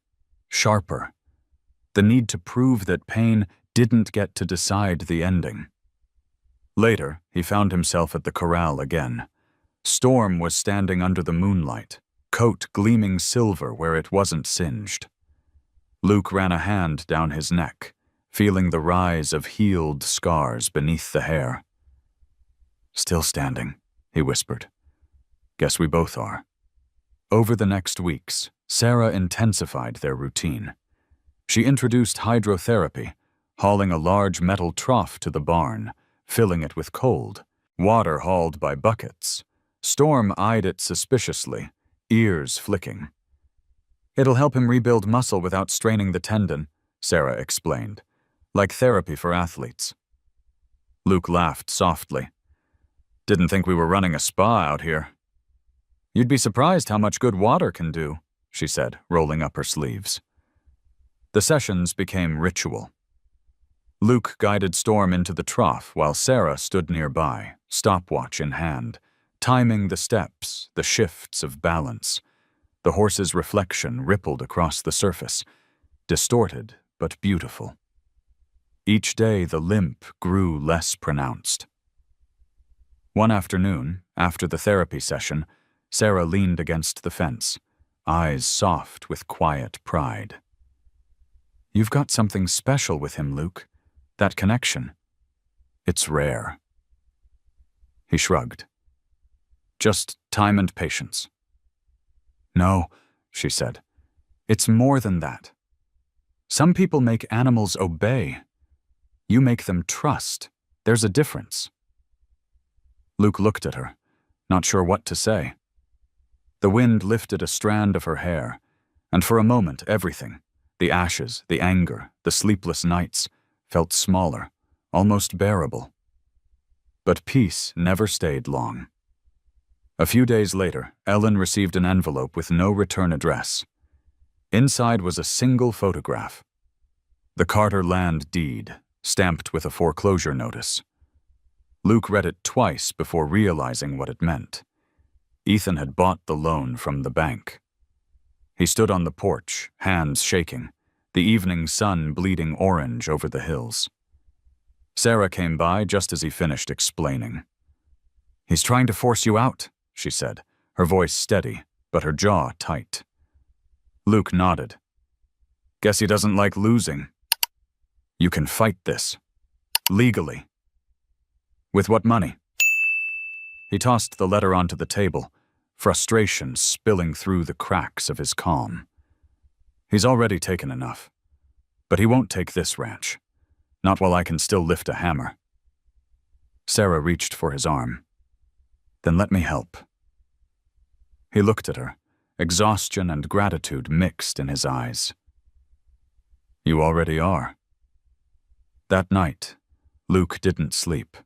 sharper. The need to prove that pain didn't get to decide the ending. Later, he found himself at the corral again. Storm was standing under the moonlight, coat gleaming silver where it wasn't singed. Luke ran a hand down his neck, feeling the rise of healed scars beneath the hair. "Still standing," he whispered. "Guess we both are." Over the next weeks, Sarah intensified their routine. She introduced hydrotherapy, hauling a large metal trough to the barn, filling it with cold, water hauled by buckets. Storm eyed it suspiciously, ears flicking. "It'll help him rebuild muscle without straining the tendon," Sarah explained, "like therapy for athletes." Luke laughed softly. "Didn't think we were running a spa out here." "You'd be surprised how much good water can do," she said, rolling up her sleeves. The sessions became ritual. Luke guided Storm into the trough while Sarah stood nearby, stopwatch in hand, timing the steps, the shifts of balance. The horse's reflection rippled across the surface, distorted but beautiful. Each day the limp grew less pronounced. One afternoon, after the therapy session, Sarah leaned against the fence, eyes soft with quiet pride. "You've got something special with him, Luke. That connection. It's rare." He shrugged. "Just time and patience." "No," she said. "It's more than that. Some people make animals obey. You make them trust. There's a difference." Luke looked at her, not sure what to say. The wind lifted a strand of her hair, and for a moment everything, the ashes, the anger, the sleepless nights, felt smaller, almost bearable. But peace never stayed long. A few days later, Ellen received an envelope with no return address. Inside was a single photograph. The Carter land deed, stamped with a foreclosure notice. Luke read it twice before realizing what it meant. Ethan had bought the loan from the bank. He stood on the porch, hands shaking, the evening sun bleeding orange over the hills. Sarah came by just as he finished explaining. "He's trying to force you out," she said, her voice steady, but her jaw tight. Luke nodded. "Guess he doesn't like losing. You can fight this. Legally." "With what money?" He tossed the letter onto the table, frustration spilling through the cracks of his calm. He's already taken enough. But he won't take this ranch. Not while I can still lift a hammer. Sarah reached for his arm. "Then let me help." He looked at her, exhaustion and gratitude mixed in his eyes. "You already are." That night, Luke didn't sleep.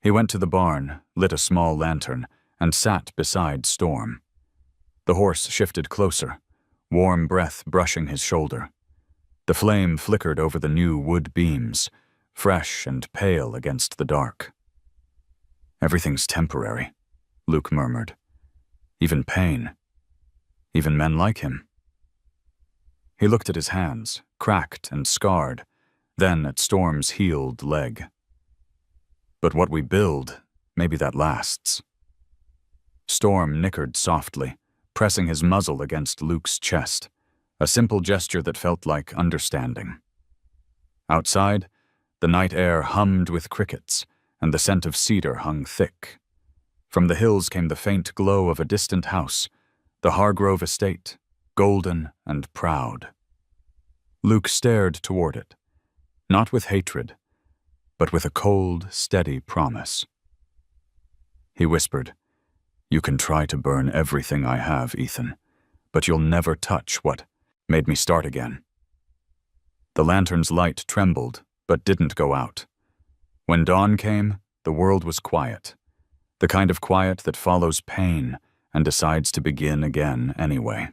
He went to the barn, lit a small lantern, and sat beside Storm. The horse shifted closer, warm breath brushing his shoulder. The flame flickered over the new wood beams, fresh and pale against the dark. "Everything's temporary," Luke murmured. "Even pain. Even men like him." He looked at his hands, cracked and scarred, then at Storm's healed leg. "But what we build, maybe that lasts." Storm nickered softly, pressing his muzzle against Luke's chest, a simple gesture that felt like understanding. Outside, the night air hummed with crickets, and the scent of cedar hung thick. From the hills came the faint glow of a distant house, the Hargrove estate, golden and proud. Luke stared toward it, not with hatred, but with a cold, steady promise. He whispered, "You can try to burn everything I have, Ethan, but you'll never touch what made me start again." The lantern's light trembled, but didn't go out. When dawn came, the world was quiet, the kind of quiet that follows pain and decides to begin again anyway.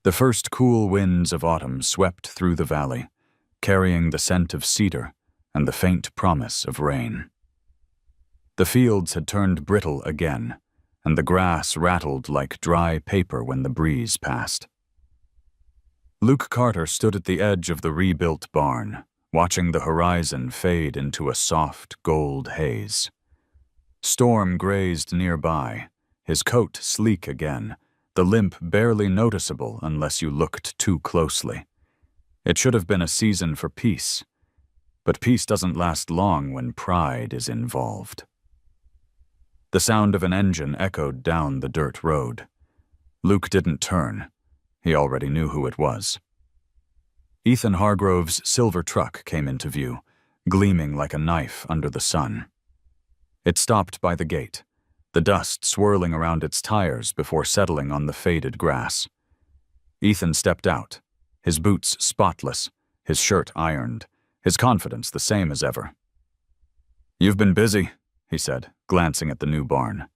The first cool winds of autumn swept through the valley, carrying the scent of cedar and the faint promise of rain. The fields had turned brittle again, and the grass rattled like dry paper when the breeze passed. Luke Carter stood at the edge of the rebuilt barn, watching the horizon fade into a soft gold haze. Storm grazed nearby, his coat sleek again, the limp barely noticeable unless you looked too closely. It should have been a season for peace, but peace doesn't last long when pride is involved. The sound of an engine echoed down the dirt road. Luke didn't turn. He already knew who it was. Ethan Hargrove's silver truck came into view, gleaming like a knife under the sun. It stopped by the gate, the dust swirling around its tires before settling on the faded grass. Ethan stepped out, his boots spotless, his shirt ironed, his confidence the same as ever. "You've been busy," he said, glancing at the new barn.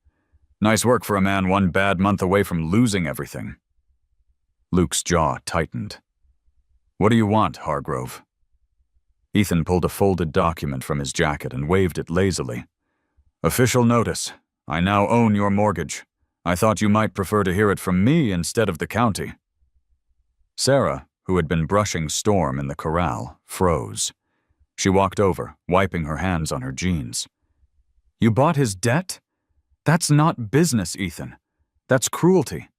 "Nice work for a man one bad month away from losing everything." Luke's jaw tightened. "What do you want, Hargrove?" Ethan pulled a folded document from his jacket and waved it lazily. "Official notice. I now own your mortgage. I thought you might prefer to hear it from me instead of the county." Sarah, who had been brushing Storm in the corral, froze. She walked over, wiping her hands on her jeans. "You bought his debt? That's not business, Ethan. That's cruelty."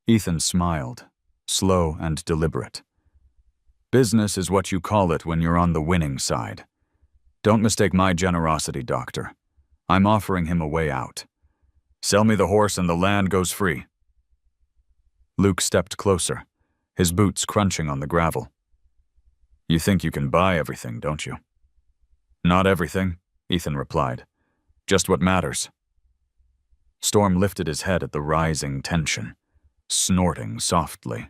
Ethan smiled, slow and deliberate. "Business is what you call it when you're on the winning side. Don't mistake my generosity, Doctor. I'm offering him a way out. Sell me the horse and the land goes free." Luke stepped closer, his boots crunching on the gravel. "You think you can buy everything, don't you?" "Not everything," Ethan replied. Just what matters. Storm lifted his head at the rising tension, snorting softly.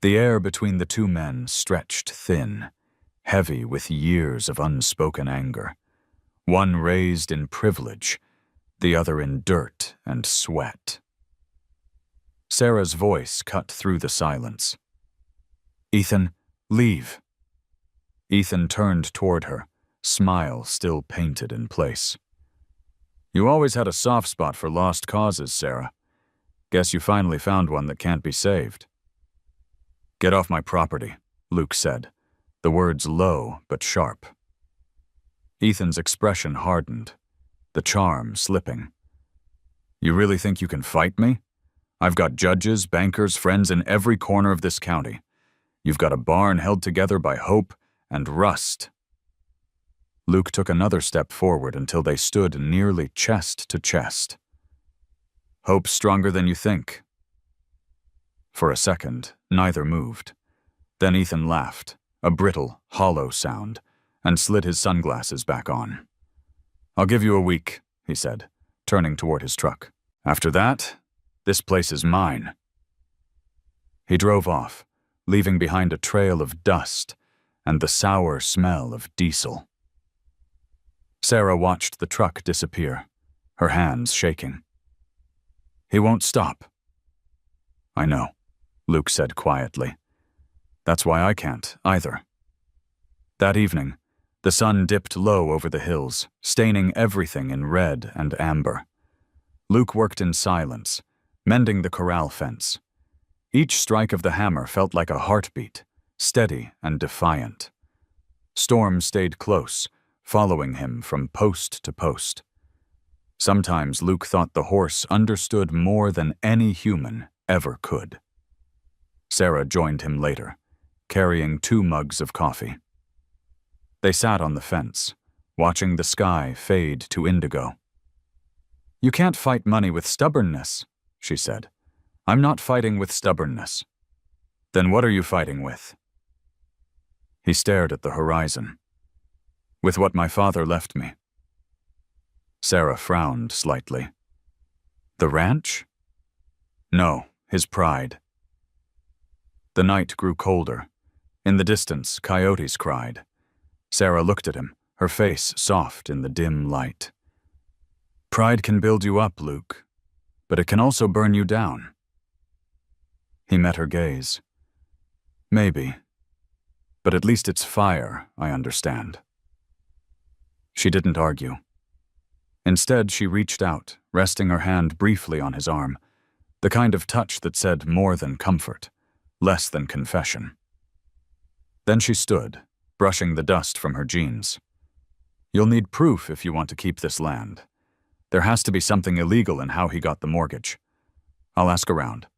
The air between the two men stretched thin, heavy with years of unspoken anger. One raised in privilege, the other in dirt and sweat. Sarah's voice cut through the silence. "Ethan, leave." Ethan turned toward her, smile still painted in place. "You always had a soft spot for lost causes, Sarah. Guess you finally found one that can't be saved." "Get off my property," Luke said, the words low but sharp. Ethan's expression hardened, the charm slipping. "You really think you can fight me? I've got judges, bankers, friends in every corner of this county. You've got a barn held together by hope and rust." Luke took another step forward until they stood nearly chest to chest. "Hope's stronger than you think." For a second, neither moved. Then Ethan laughed, a brittle, hollow sound, and slid his sunglasses back on. "I'll give you a week," he said, turning toward his truck. "After that, this place is mine." He drove off, leaving behind a trail of dust and the sour smell of diesel. Sarah watched the truck disappear, her hands shaking. "He won't stop." "I know," Luke said quietly. "That's why I can't, either." That evening, the sun dipped low over the hills, staining everything in red and amber. Luke worked in silence, mending the corral fence. Each strike of the hammer felt like a heartbeat, steady and defiant. Storm stayed close, following him from post to post. Sometimes Luke thought the horse understood more than any human ever could. Sarah joined him later, carrying 2 mugs of coffee. They sat on the fence, watching the sky fade to indigo. "You can't fight money with stubbornness," she said. "I'm not fighting with stubbornness." "Then what are you fighting with?" He stared at the horizon. "With what my father left me." Sarah frowned slightly. "The ranch?" "No, his pride." The night grew colder. In the distance, coyotes cried. Sarah looked at him, her face soft in the dim light. "Pride can build you up, Luke, but it can also burn you down." He met her gaze. "Maybe, but at least it's fire, I understand." She didn't argue. Instead, she reached out, resting her hand briefly on his arm, the kind of touch that said more than comfort, less than confession. Then she stood, brushing the dust from her jeans. "You'll need proof if you want to keep this land. There has to be something illegal in how he got the mortgage. I'll ask around."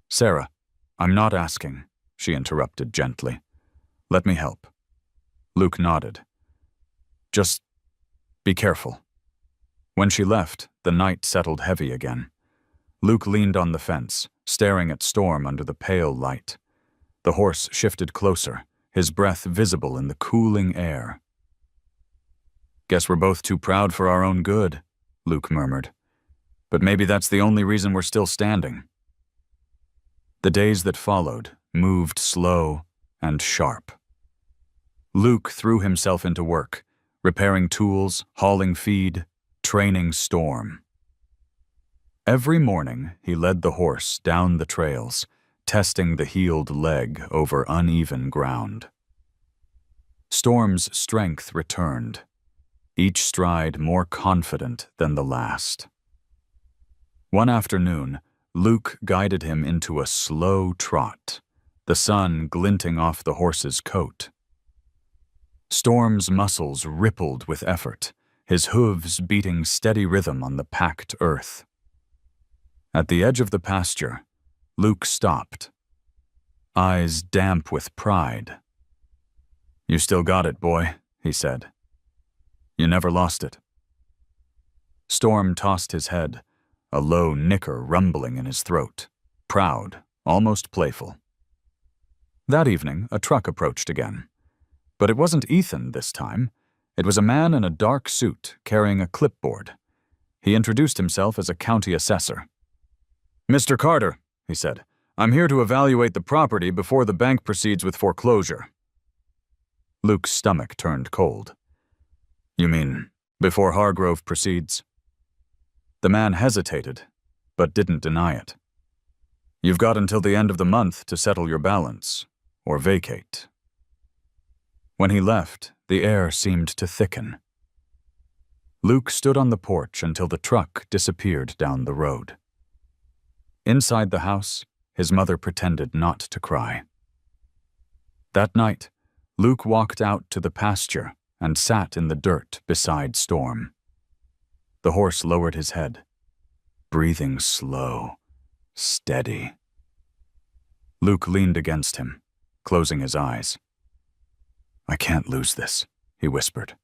"Sarah, I'm not asking," she interrupted gently. "Let me help." Luke nodded. "Just be careful." When she left, the night settled heavy again. Luke leaned on the fence, staring at Storm under the pale light. The horse shifted closer, his breath visible in the cooling air. "Guess we're both too proud for our own good," Luke murmured. "But maybe that's the only reason we're still standing." The days that followed moved slow and sharp. Luke threw himself into work, repairing tools, hauling feed, training Storm. Every morning, he led the horse down the trails, testing the healed leg over uneven ground. Storm's strength returned, each stride more confident than the last. One afternoon, Luke guided him into a slow trot, the sun glinting off the horse's coat. Storm's muscles rippled with effort, his hooves beating steady rhythm on the packed earth. At the edge of the pasture, Luke stopped, eyes damp with pride. "You still got it, boy," he said. "You never lost it." Storm tossed his head, a low nicker rumbling in his throat, proud, almost playful. That evening, a truck approached again. But it wasn't Ethan this time. It was a man in a dark suit carrying a clipboard. He introduced himself as a county assessor. "Mr. Carter," he said, "I'm here to evaluate the property before the bank proceeds with foreclosure." Luke's stomach turned cold. "You mean, before Hargrove proceeds?" The man hesitated, but didn't deny it. "You've got until the end of the month to settle your balance, or vacate." When he left, the air seemed to thicken. Luke stood on the porch until the truck disappeared down the road. Inside the house, his mother pretended not to cry. That night, Luke walked out to the pasture and sat in the dirt beside Storm. The horse lowered his head, breathing slow, steady. Luke leaned against him, closing his eyes. "I can't lose this," he whispered.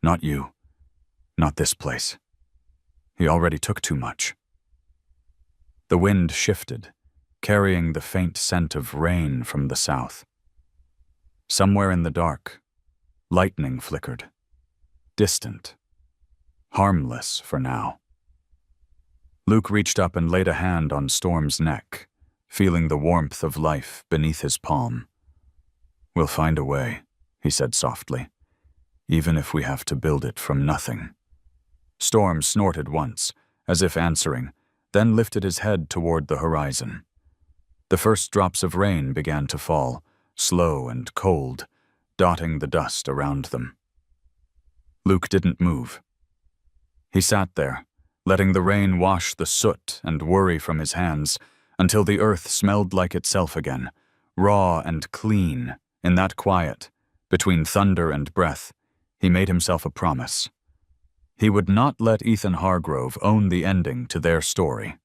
"Not you. Not this place. He already took too much." The wind shifted, carrying the faint scent of rain from the south. Somewhere in the dark, lightning flickered, distant, harmless for now. Luke reached up and laid a hand on Storm's neck, feeling the warmth of life beneath his palm. "We'll find a way," he said softly, "even if we have to build it from nothing." Storm snorted once, as if answering, then lifted his head toward the horizon. The first drops of rain began to fall, slow and cold, dotting the dust around them. Luke didn't move. He sat there, letting the rain wash the soot and worry from his hands until the earth smelled like itself again, raw and clean. In that quiet, between thunder and breath, he made himself a promise. He would not let Ethan Hargrove own the ending to their story.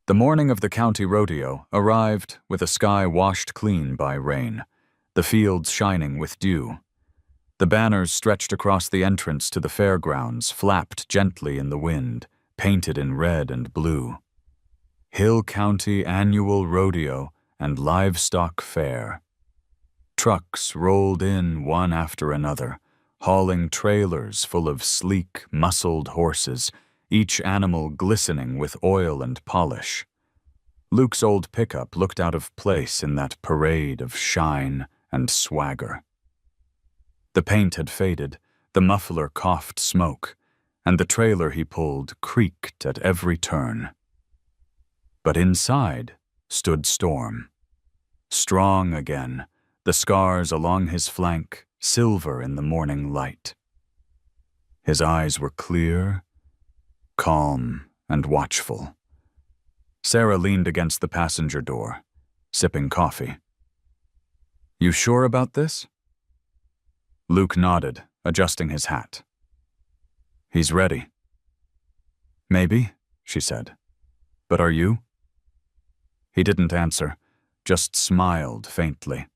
The morning of the county rodeo arrived with a sky washed clean by rain, the fields shining with dew. The banners stretched across the entrance to the fairgrounds flapped gently in the wind, painted in red and blue. Hill County Annual Rodeo and Livestock Fair. Trucks rolled in one after another, hauling trailers full of sleek, muscled horses, each animal glistening with oil and polish. Luke's old pickup looked out of place in that parade of shine and swagger. The paint had faded, the muffler coughed smoke, and the trailer he pulled creaked at every turn. But inside stood Storm. Strong again, the scars along his flank silver in the morning light. His eyes were clear, calm, and watchful. Sarah leaned against the passenger door, sipping coffee. "You sure about this?" Luke nodded, adjusting his hat. "He's ready." "Maybe," she said. "But are you?" He didn't answer, just smiled faintly.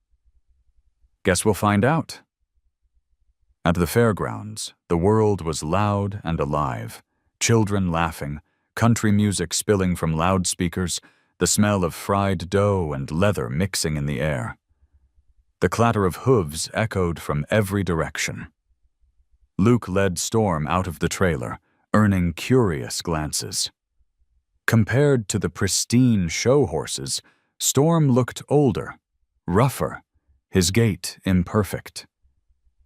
"Guess we'll find out." At the fairgrounds, the world was loud and alive, children laughing, country music spilling from loudspeakers, the smell of fried dough and leather mixing in the air. The clatter of hooves echoed from every direction. Luke led Storm out of the trailer, earning curious glances. Compared to the pristine show horses, Storm looked older, rougher, his gait imperfect.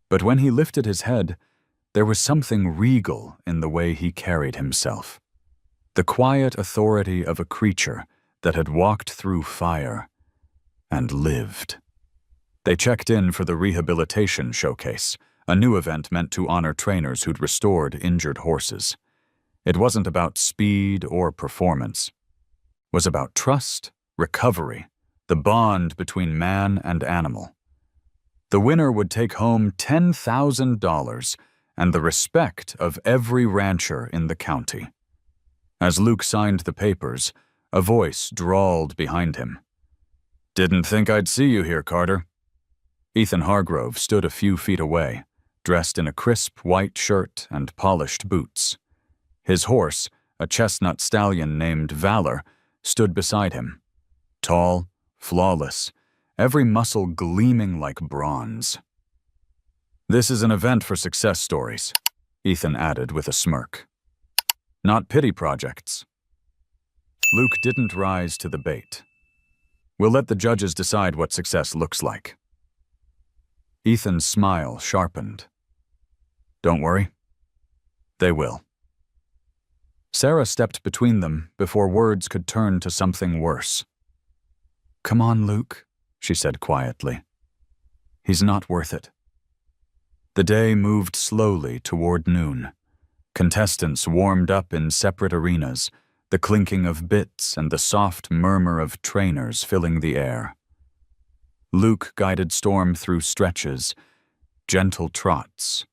But when he lifted his head, there was something regal in the way he carried himself. The quiet authority of a creature that had walked through fire and lived. They checked in for the rehabilitation showcase, a new event meant to honor trainers who'd restored injured horses. It wasn't about speed or performance. It was about trust, recovery, the bond between man and animal. The winner would take home $10,000 and the respect of every rancher in the county. As Luke signed the papers, a voice drawled behind him. "Didn't think I'd see you here, Carter." Ethan Hargrove stood a few feet away, dressed in a crisp white shirt and polished boots. His horse, a chestnut stallion named Valor, stood beside him. Tall, flawless, every muscle gleaming like bronze. This is an event for success stories, Ethan added with a smirk. Not pity projects. Luke didn't rise to the bait. We'll let the judges decide what success looks like. Ethan's smile sharpened. Don't worry. They will. Sarah stepped between them before words could turn to something worse. Come on, Luke, she said quietly. He's not worth it. The day moved slowly toward noon. Contestants warmed up in separate arenas, the clinking of bits and the soft murmur of trainers filling the air. Luke guided Storm through stretches, gentle trots,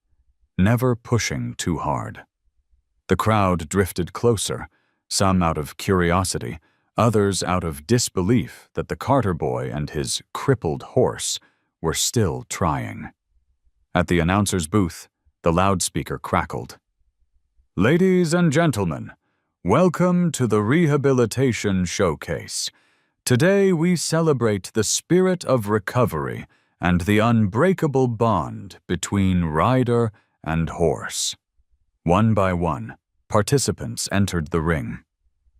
never pushing too hard. The crowd drifted closer, some out of curiosity, others out of disbelief that the Carter boy and his crippled horse were still trying. At the announcer's booth, the loudspeaker crackled. Ladies and gentlemen, welcome to the Rehabilitation Showcase. Today we celebrate the spirit of recovery and the unbreakable bond between rider and horse. One by one, participants entered the ring.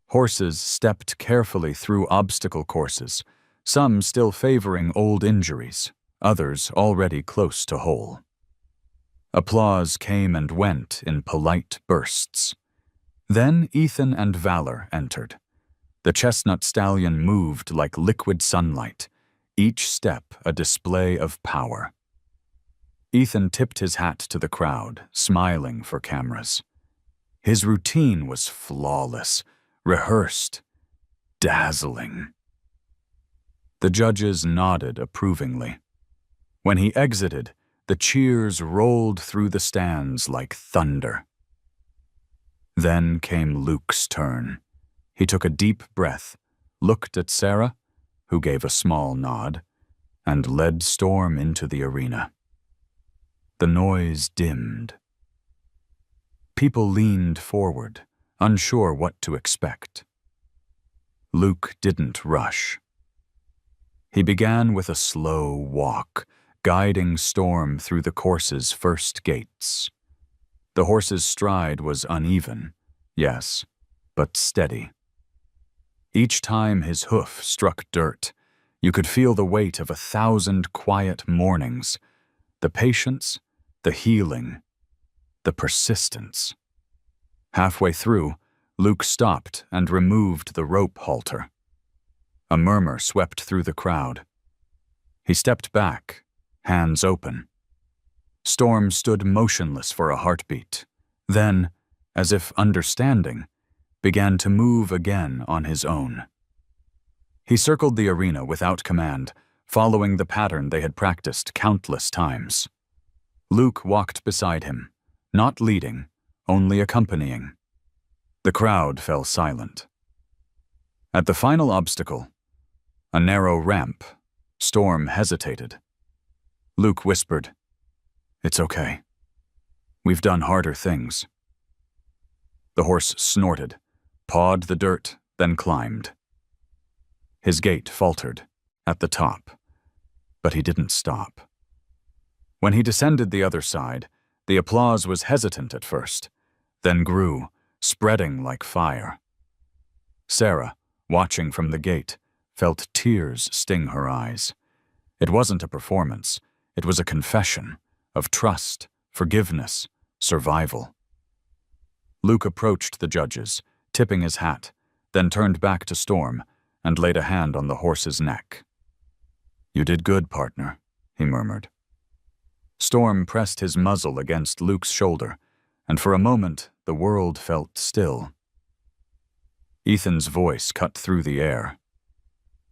Horses stepped carefully through obstacle courses, some still favoring old injuries, others already close to whole. Applause came and went in polite bursts. Then Ethan and Valor entered. The chestnut stallion moved like liquid sunlight, each step a display of power. Ethan tipped his hat to the crowd, smiling for cameras. His routine was flawless, rehearsed, dazzling. The judges nodded approvingly. When he exited, the cheers rolled through the stands like thunder. Then came Luke's turn. He took a deep breath, looked at Sarah, who gave a small nod, and led Storm into the arena. The noise dimmed. People leaned forward, unsure what to expect. Luke didn't rush. He began with a slow walk, guiding Storm through the course's first gates. The horse's stride was uneven, yes, but steady. Each time his hoof struck dirt, you could feel the weight of 1,000 quiet mornings, the patience, the healing, the persistence. Halfway through, Luke stopped and removed the rope halter. A murmur swept through the crowd. He stepped back, hands open. Storm stood motionless for a heartbeat, then, as if understanding, began to move again on his own. He circled the arena without command, following the pattern they had practiced countless times. Luke walked beside him, not leading, only accompanying. The crowd fell silent. At the final obstacle, a narrow ramp, Storm hesitated. Luke whispered, "It's okay. We've done harder things." The horse snorted, pawed the dirt, then climbed. His gait faltered, at the top, but he didn't stop. When he descended the other side, the applause was hesitant at first, then grew, spreading like fire. Sarah, watching from the gate, felt tears sting her eyes. It wasn't a performance, it was a confession of trust, forgiveness, survival. Luke approached the judges, tipping his hat, then turned back to Storm and laid a hand on the horse's neck. "You did good, partner," he murmured. Storm pressed his muzzle against Luke's shoulder, and for a moment the world felt still. Ethan's voice cut through the air.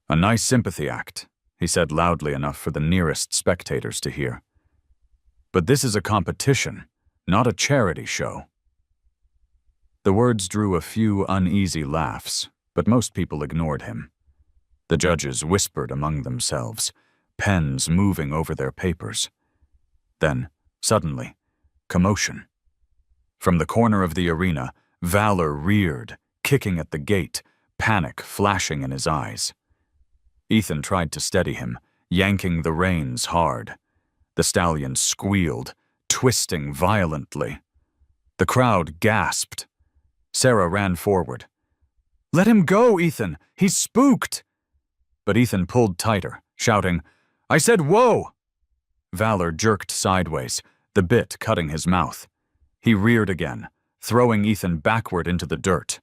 "A nice sympathy act," he said loudly enough for the nearest spectators to hear. "But this is a competition, not a charity show." The words drew a few uneasy laughs, but most people ignored him. The judges whispered among themselves, pens moving over their papers. Then, suddenly, commotion. From the corner of the arena, Valor reared, kicking at the gate, panic flashing in his eyes. Ethan tried to steady him, yanking the reins hard. The stallion squealed, twisting violently. The crowd gasped. Sarah ran forward. "Let him go, Ethan! He's spooked!" But Ethan pulled tighter, shouting, "I said whoa!" Valor jerked sideways, the bit cutting his mouth. He reared again, throwing Ethan backward into the dirt.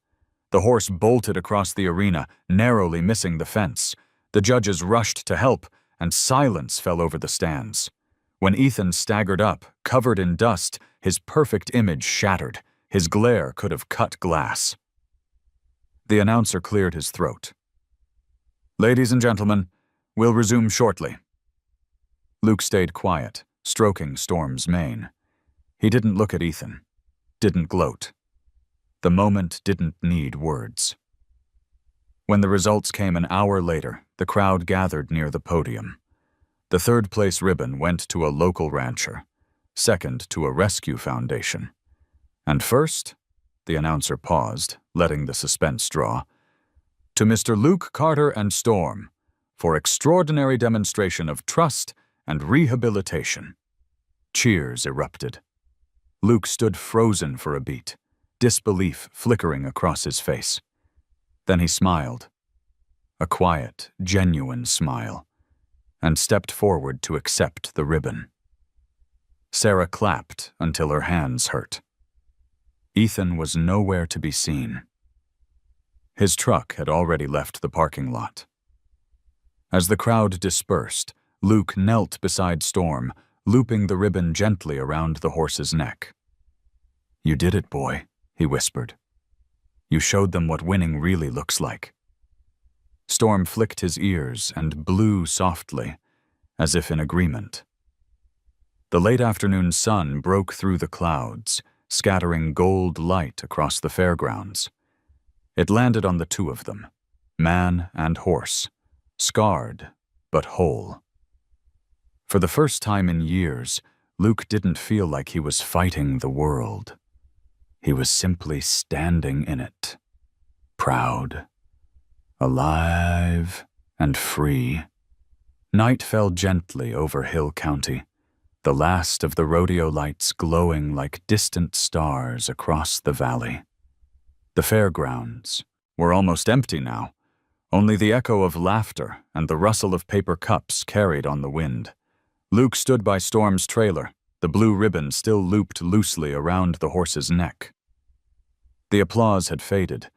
The horse bolted across the arena, narrowly missing the fence. The judges rushed to help, and silence fell over the stands. When Ethan staggered up, covered in dust, his perfect image shattered. His glare could have cut glass. The announcer cleared his throat. "Ladies and gentlemen, we'll resume shortly." Luke stayed quiet, stroking Storm's mane. He didn't look at Ethan, didn't gloat. The moment didn't need words. When the results came an hour later, the crowd gathered near the podium. The third-place ribbon went to a local rancher, second to a rescue foundation. And first, the announcer paused, letting the suspense draw, to Mr. Luke Carter and Storm, for extraordinary demonstration of trust and rehabilitation. Cheers erupted. Luke stood frozen for a beat, disbelief flickering across his face. Then he smiled, a quiet, genuine smile, and stepped forward to accept the ribbon. Sarah clapped until her hands hurt. Ethan was nowhere to be seen. His truck had already left the parking lot. As the crowd dispersed, Luke knelt beside Storm, looping the ribbon gently around the horse's neck. "You did it, boy," he whispered. "You showed them what winning really looks like." Storm flicked his ears and blew softly, as if in agreement. The late afternoon sun broke through the clouds, scattering gold light across the fairgrounds. It landed on the two of them, man and horse, scarred but whole. For the first time in years, Luke didn't feel like he was fighting the world. He was simply standing in it, proud, alive, and free. Night fell gently over Hill County, the last of the rodeo lights glowing like distant stars across the valley. The fairgrounds were almost empty now, only the echo of laughter and the rustle of paper cups carried on the wind. Luke stood by Storm's trailer, the blue ribbon still looped loosely around the horse's neck. The applause had faded,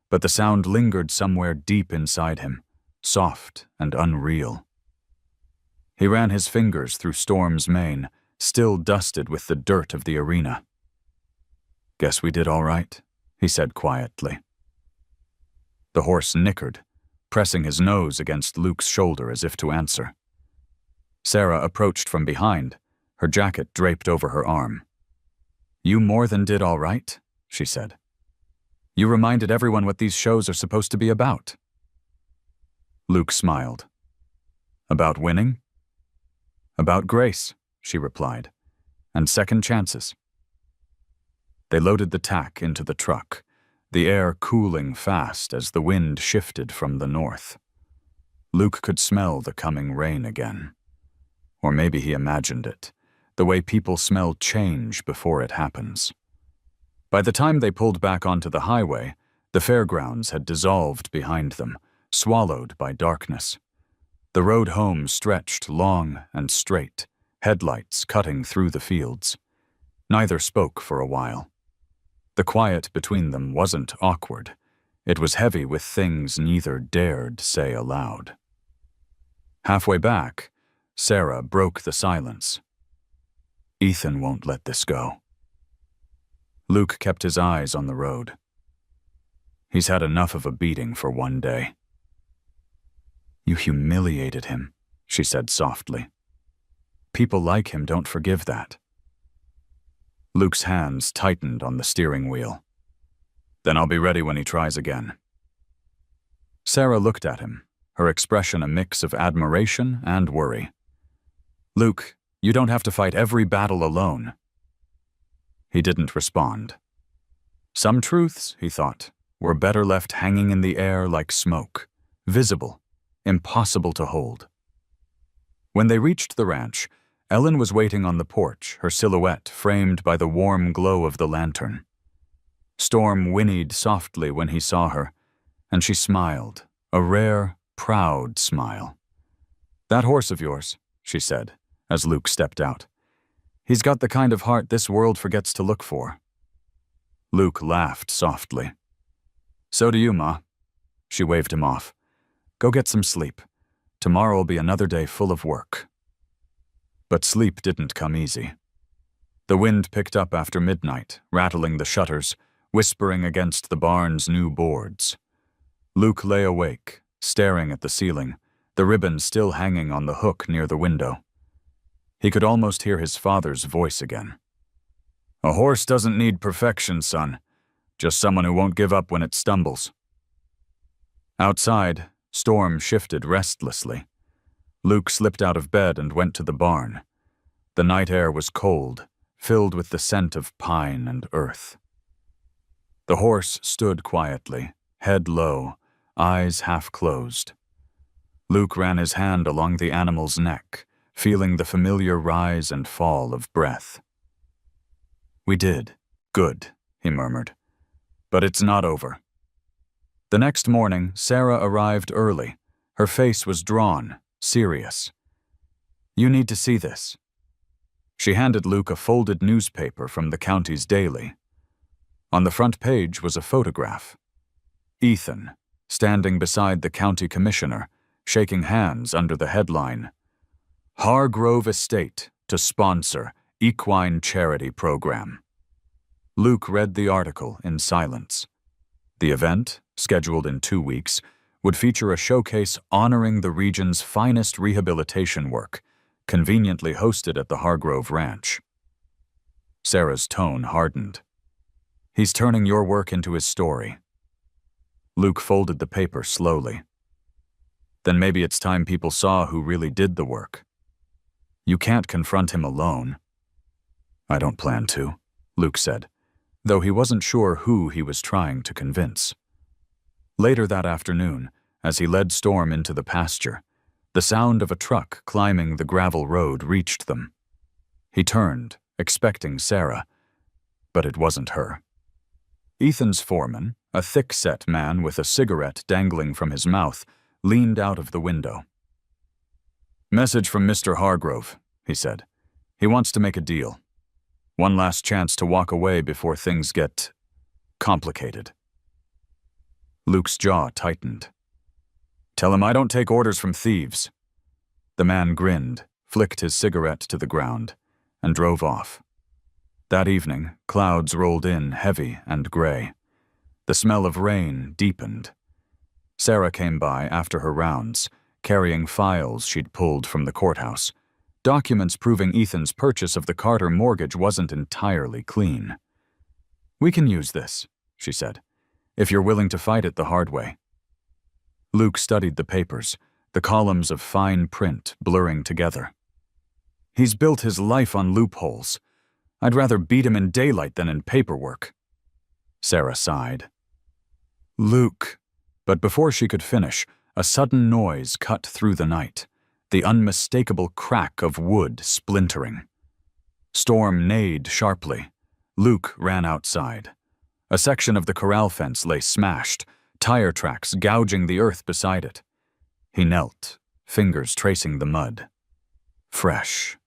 but the sound lingered somewhere deep inside him, soft and unreal. He ran his fingers through Storm's mane, still dusted with the dirt of the arena. "Guess we did all right," he said quietly. The horse nickered, pressing his nose against Luke's shoulder as if to answer. Sarah approached from behind, her jacket draped over her arm. "You more than did all right," she said. "You reminded everyone what these shows are supposed to be about." Luke smiled. "About winning?" "About grace," she replied, "and second chances." They loaded the tack into the truck, the air cooling fast as the wind shifted from the north. Luke could smell the coming rain again. Or maybe he imagined it, the way people smell change before it happens. By the time they pulled back onto the highway, the fairgrounds had dissolved behind them, swallowed by darkness. The road home stretched long and straight, headlights cutting through the fields. Neither spoke for a while. The quiet between them wasn't awkward. It was heavy with things neither dared say aloud. Halfway back, Sarah broke the silence. "Ethan won't let this go." Luke kept his eyes on the road. "He's had enough of a beating for one day." "You humiliated him," she said softly. "People like him don't forgive that." Luke's hands tightened on the steering wheel. "Then I'll be ready when he tries again." Sarah looked at him, her expression a mix of admiration and worry. "Luke, you don't have to fight every battle alone." He didn't respond. Some truths, he thought, were better left hanging in the air like smoke, visible, impossible to hold. When they reached the ranch, Ellen was waiting on the porch, her silhouette framed by the warm glow of the lantern. Storm whinnied softly when he saw her, and she smiled, a rare, proud smile. "That horse of yours," she said, as Luke stepped out. "He's got the kind of heart this world forgets to look for." Luke laughed softly. "So do you, Ma." She waved him off. "Go get some sleep. Tomorrow'll be another day full of work." But sleep didn't come easy. The wind picked up after midnight, rattling the shutters, whispering against the barn's new boards. Luke lay awake, staring at the ceiling, the ribbon still hanging on the hook near the window. He could almost hear his father's voice again. "A horse doesn't need perfection, son. Just someone who won't give up when it stumbles." Outside, Storm shifted restlessly. Luke slipped out of bed and went to the barn. The night air was cold, filled with the scent of pine and earth. The horse stood quietly, head low, eyes half closed. Luke ran his hand along the animal's neck, feeling the familiar rise and fall of breath. "We did. Good," he murmured. "But it's not over." The next morning, Sarah arrived early. Her face was drawn, serious. "You need to see this." She handed Luke a folded newspaper from the county's daily. On the front page was a photograph. Ethan, standing beside the county commissioner, shaking hands under the headline, "Hargrove Estate to sponsor equine charity program." Luke read the article in silence. The event, scheduled in 2 weeks, would feature a showcase honoring the region's finest rehabilitation work, conveniently hosted at the Hargrove Ranch. Sarah's tone hardened. "He's turning your work into his story." Luke folded the paper slowly. "Then maybe it's time people saw who really did the work. You can't confront him alone." "I don't plan to," Luke said, though he wasn't sure who he was trying to convince. Later that afternoon, as he led Storm into the pasture, the sound of a truck climbing the gravel road reached them. He turned, expecting Sarah, but it wasn't her. Ethan's foreman, a thick-set man with a cigarette dangling from his mouth, leaned out of the window. "Message from Mr. Hargrove," he said. "He wants to make a deal. One last chance to walk away before things get complicated." Luke's jaw tightened. "Tell him I don't take orders from thieves." The man grinned, flicked his cigarette to the ground, and drove off. That evening, clouds rolled in heavy and gray. The smell of rain deepened. Sarah came by after her rounds, carrying files she'd pulled from the courthouse, documents proving Ethan's purchase of the Carter mortgage wasn't entirely clean. "We can use this," she said, "if you're willing to fight it the hard way." Luke studied the papers, the columns of fine print blurring together. "He's built his life on loopholes. I'd rather beat him in daylight than in paperwork." Sarah sighed. "Luke," but before she could finish, a sudden noise cut through the night, the unmistakable crack of wood splintering. Storm neighed sharply. Luke ran outside. A section of the corral fence lay smashed, tire tracks gouging the earth beside it. He knelt, fingers tracing the mud. Fresh.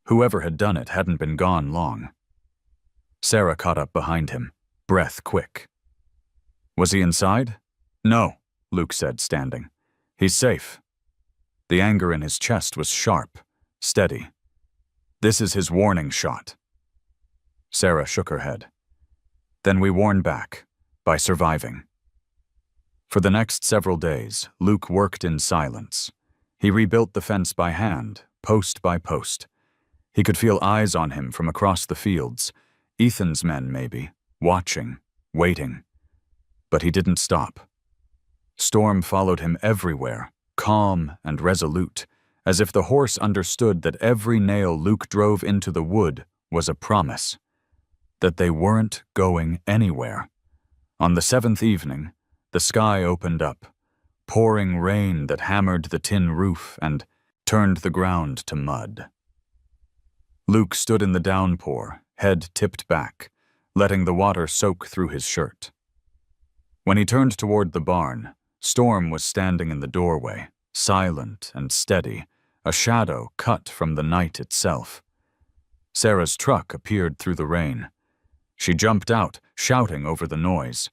Whoever had done it hadn't been gone long. Sarah caught up behind him, breath quick. "Was he inside?" "No," Luke said, standing. "He's safe." The anger in his chest was sharp, steady. "This is his warning shot." Sarah shook her head. "Then we warn back, by surviving." For the next several days, Luke worked in silence. He rebuilt the fence by hand, post by post. He could feel eyes on him from across the fields, Ethan's men maybe, watching, waiting. But he didn't stop. Storm followed him everywhere, calm and resolute, as if the horse understood that every nail Luke drove into the wood was a promise, that they weren't going anywhere. On the 7th evening, the sky opened up, pouring rain that hammered the tin roof and turned the ground to mud. Luke stood in the downpour, head tipped back, letting the water soak through his shirt. When he turned toward the barn, Storm was standing in the doorway, silent and steady, a shadow cut from the night itself. Sarah's truck appeared through the rain. She jumped out, shouting over the noise.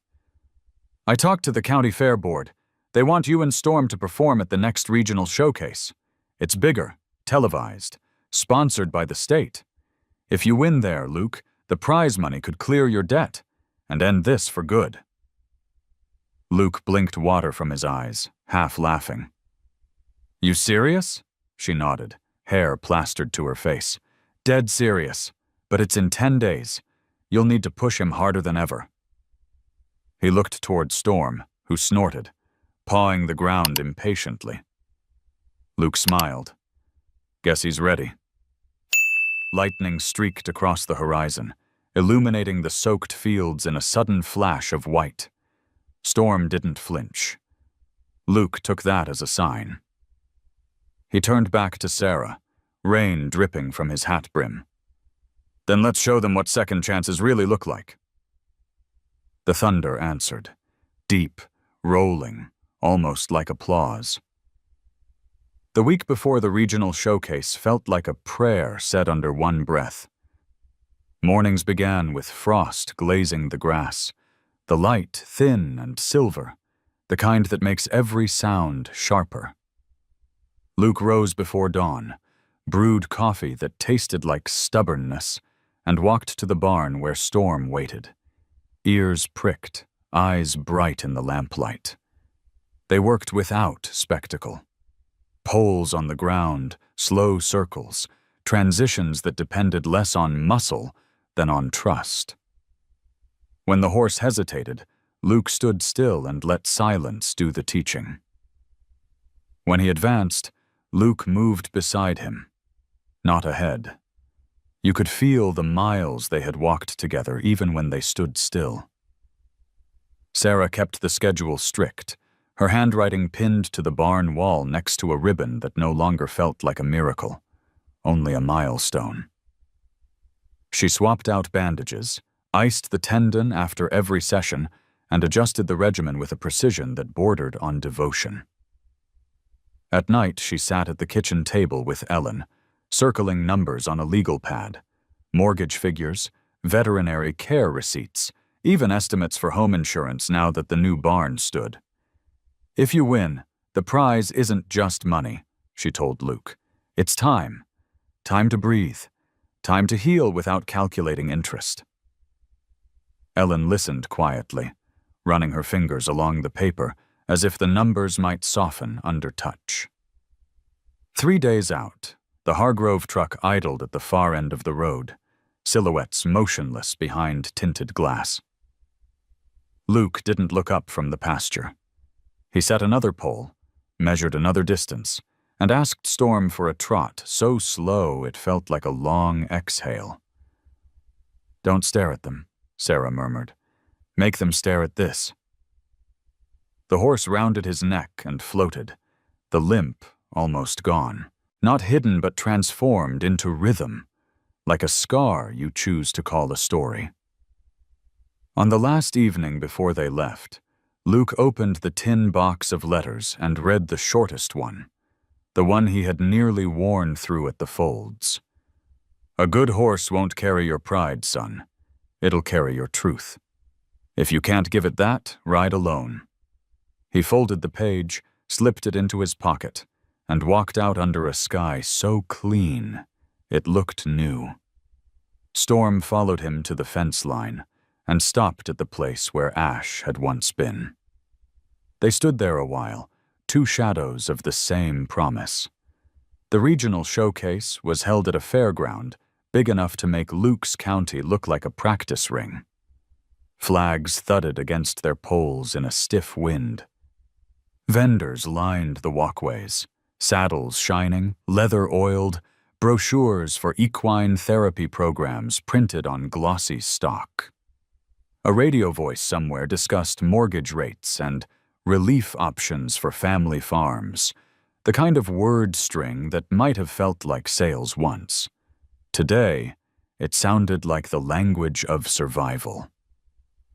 "I talked to the county fair board. They want you and Storm to perform at the next regional showcase. It's bigger, televised, sponsored by the state. If you win there, Luke, the prize money could clear your debt and end this for good." Luke blinked water from his eyes, half laughing. "You serious?" She nodded, hair plastered to her face. "Dead serious, but it's in 10 days. You'll need to push him harder than ever." He looked toward Storm, who snorted, pawing the ground impatiently. Luke smiled. "Guess he's ready." Lightning streaked across the horizon, illuminating the soaked fields in a sudden flash of white. Storm didn't flinch. Luke took that as a sign. He turned back to Sarah, rain dripping from his hat brim. "Then let's show them what second chances really look like." The thunder answered, deep, rolling, almost like applause. The week before the regional showcase felt like a prayer said under one breath. Mornings began with frost glazing the grass, the light thin and silver, the kind that makes every sound sharper. Luke rose before dawn, brewed coffee that tasted like stubbornness, and walked to the barn where Storm waited. Ears pricked, eyes bright in the lamplight. They worked without spectacle. Poles on the ground, slow circles, transitions that depended less on muscle than on trust. When the horse hesitated, Luke stood still and let silence do the teaching. When he advanced, Luke moved beside him, not ahead. You could feel the miles they had walked together even when they stood still. Sarah kept the schedule strict, her handwriting pinned to the barn wall next to a ribbon that no longer felt like a miracle, only a milestone. She swapped out bandages, iced the tendon after every session, and adjusted the regimen with a precision that bordered on devotion. At night, she sat at the kitchen table with Ellen, circling numbers on a legal pad, mortgage figures, veterinary care receipts, even estimates for home insurance now that the new barn stood. "If you win, the prize isn't just money," she told Luke. "It's time. Time to breathe. Time to heal without calculating interest." Ellen listened quietly, running her fingers along the paper as if the numbers might soften under touch. 3 days out, the Hargrove truck idled at the far end of the road, silhouettes motionless behind tinted glass. Luke didn't look up from the pasture. He set another pole, measured another distance, and asked Storm for a trot so slow it felt like a long exhale. "Don't stare at them," Sarah murmured. "Make them stare at this." The horse rounded his neck and floated, the limp almost gone, not hidden but transformed into rhythm, like a scar you choose to call a story. On the last evening before they left, Luke opened the tin box of letters and read the shortest one, the one he had nearly worn through at the folds. "A good horse won't carry your pride, son. It'll carry your truth. If you can't give it that, ride alone." He folded the page, slipped it into his pocket, and walked out under a sky so clean it looked new. Storm followed him to the fence line and stopped at the place where Ash had once been. They stood there a while, two shadows of the same promise. The regional showcase was held at a fairground big enough to make Luke's county look like a practice ring. Flags thudded against their poles in a stiff wind. Vendors lined the walkways, saddles shining, leather oiled, brochures for equine therapy programs printed on glossy stock. A radio voice somewhere discussed mortgage rates and relief options for family farms, the kind of word string that might have felt like sales once. Today, it sounded like the language of survival.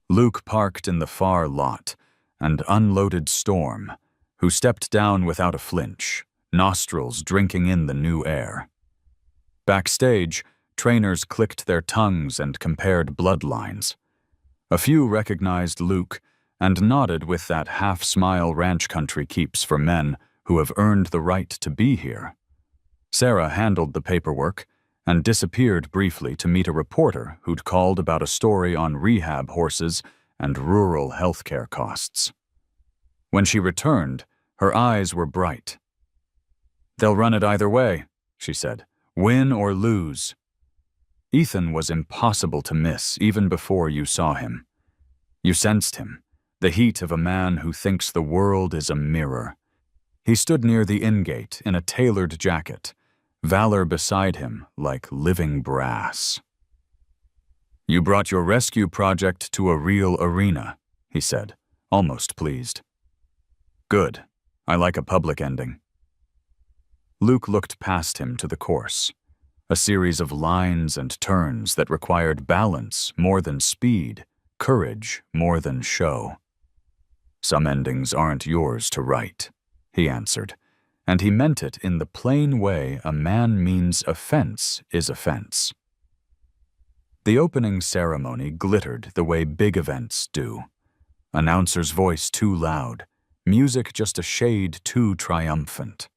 Luke parked in the far lot and unloaded Storm, who stepped down without a flinch, nostrils drinking in the new air. Backstage, trainers clicked their tongues and compared bloodlines. A few recognized Luke and nodded with that half-smile ranch country keeps for men who have earned the right to be here. Sarah handled the paperwork and disappeared briefly to meet a reporter who'd called about a story on rehab horses and rural healthcare costs. When she returned, her eyes were bright. "They'll run it either way," she said. "Win or lose." Ethan was impossible to miss even before you saw him. You sensed him, the heat of a man who thinks the world is a mirror. He stood near the in-gate in a tailored jacket, Valor beside him like living brass. "You brought your rescue project to a real arena," he said, almost pleased. "Good. I like a public ending." Luke looked past him to the course, a series of lines and turns that required balance more than speed, courage more than show. "Some endings aren't yours to write," he answered, and he meant it in the plain way a man means a fence is a fence. The opening ceremony glittered the way big events do. Announcer's voice too loud, music just a shade too triumphant.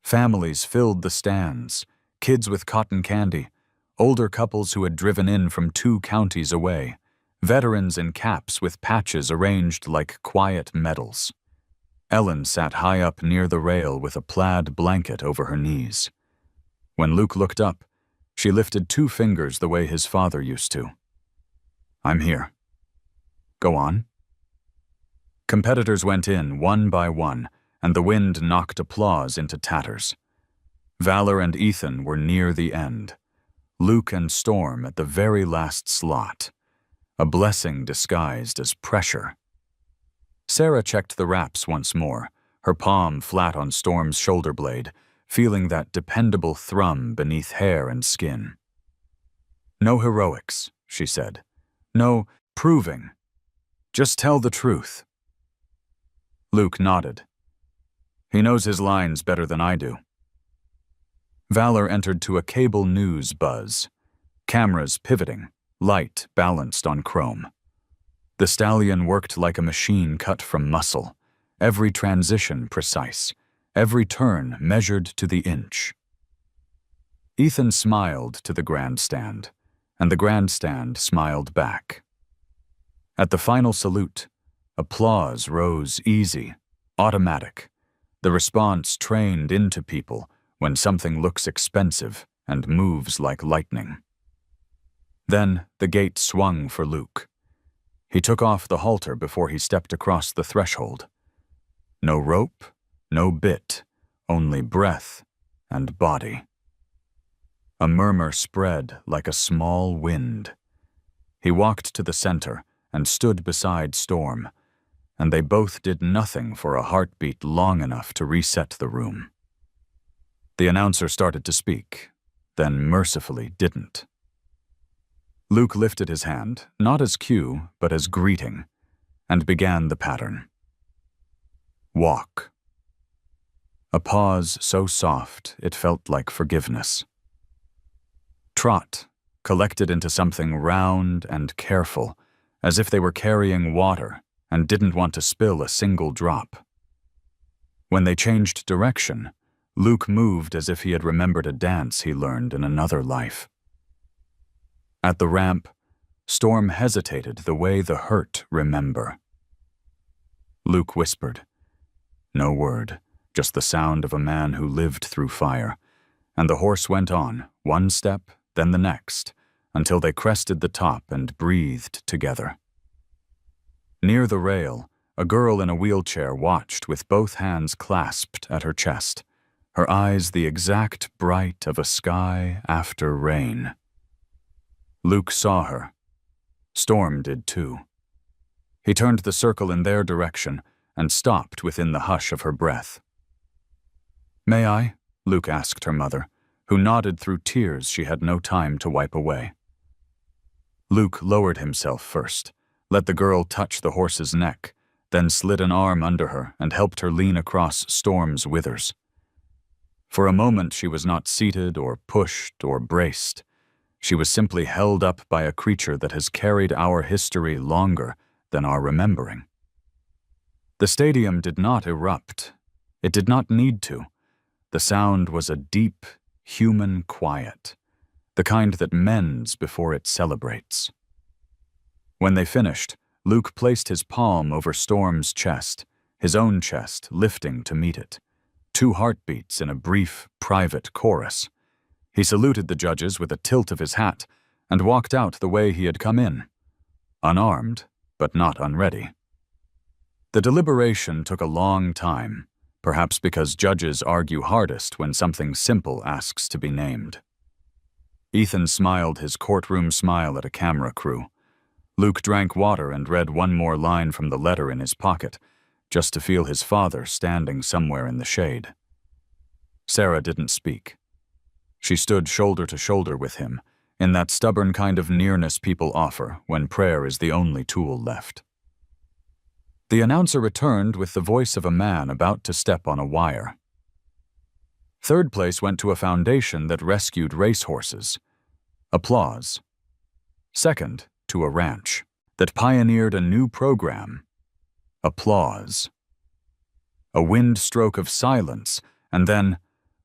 Families filled the stands, kids with cotton candy, older couples who had driven in from 2 counties away, veterans in caps with patches arranged like quiet medals. Ellen sat high up near the rail with a plaid blanket over her knees. When Luke looked up, she lifted 2 fingers the way his father used to. "I'm here." "Go on." Competitors went in one by one, and the wind knocked applause into tatters. Valor and Ethan were near the end. Luke and Storm at the very last slot. A blessing disguised as pressure. Sarah checked the wraps once more, her palm flat on Storm's shoulder blade, feeling that dependable thrum beneath hair and skin. "No heroics," she said. "No proving. Just tell the truth." Luke nodded. "He knows his lines better than I do." Valor entered to a cable news buzz. Cameras pivoting, light balanced on chrome. The stallion worked like a machine cut from muscle, every transition precise, every turn measured to the inch. Ethan smiled to the grandstand, and the grandstand smiled back. At the final salute, applause rose easy, automatic, the response trained into people when something looks expensive and moves like lightning. Then the gate swung for Luke. He took off the halter before he stepped across the threshold. No rope, no bit, only breath and body. A murmur spread like a small wind. He walked to the center and stood beside Storm, and they both did nothing for a heartbeat long enough to reset the room. The announcer started to speak, then mercifully didn't. Luke lifted his hand, not as cue, but as greeting, and began the pattern. Walk. A pause so soft it felt like forgiveness. Trot, collected into something round and careful, as if they were carrying water and didn't want to spill a single drop. When they changed direction, Luke moved as if he had remembered a dance he learned in another life. At the ramp, Storm hesitated the way the hurt remember. Luke whispered. No word, just the sound of a man who lived through fire, and the horse went on, one step, then the next, until they crested the top and breathed together. Near the rail, a girl in a wheelchair watched with both hands clasped at her chest, her eyes the exact bright of a sky after rain. Luke saw her. Storm did too. He turned the circle in their direction and stopped within the hush of her breath. "May I?" Luke asked her mother, who nodded through tears she had no time to wipe away. Luke lowered himself first, let the girl touch the horse's neck, then slid an arm under her and helped her lean across Storm's withers. For a moment she was not seated or pushed or braced. She was simply held up by a creature that has carried our history longer than our remembering. The stadium did not erupt. It did not need to. The sound was a deep, human quiet, the kind that mends before it celebrates. When they finished, Luke placed his palm over Storm's chest, his own chest lifting to meet it. 2 heartbeats in a brief, private chorus. He saluted the judges with a tilt of his hat and walked out the way he had come in, unarmed, but not unready. The deliberation took a long time, perhaps because judges argue hardest when something simple asks to be named. Ethan smiled his courtroom smile at a camera crew. Luke drank water and read one more line from the letter in his pocket, just to feel his father standing somewhere in the shade. Sarah didn't speak. She stood shoulder to shoulder with him, in that stubborn kind of nearness people offer when prayer is the only tool left. The announcer returned with the voice of a man about to step on a wire. Third place went to a foundation that rescued racehorses. Applause. Second, to a ranch that pioneered a new program. Applause. A wind stroke of silence, and then,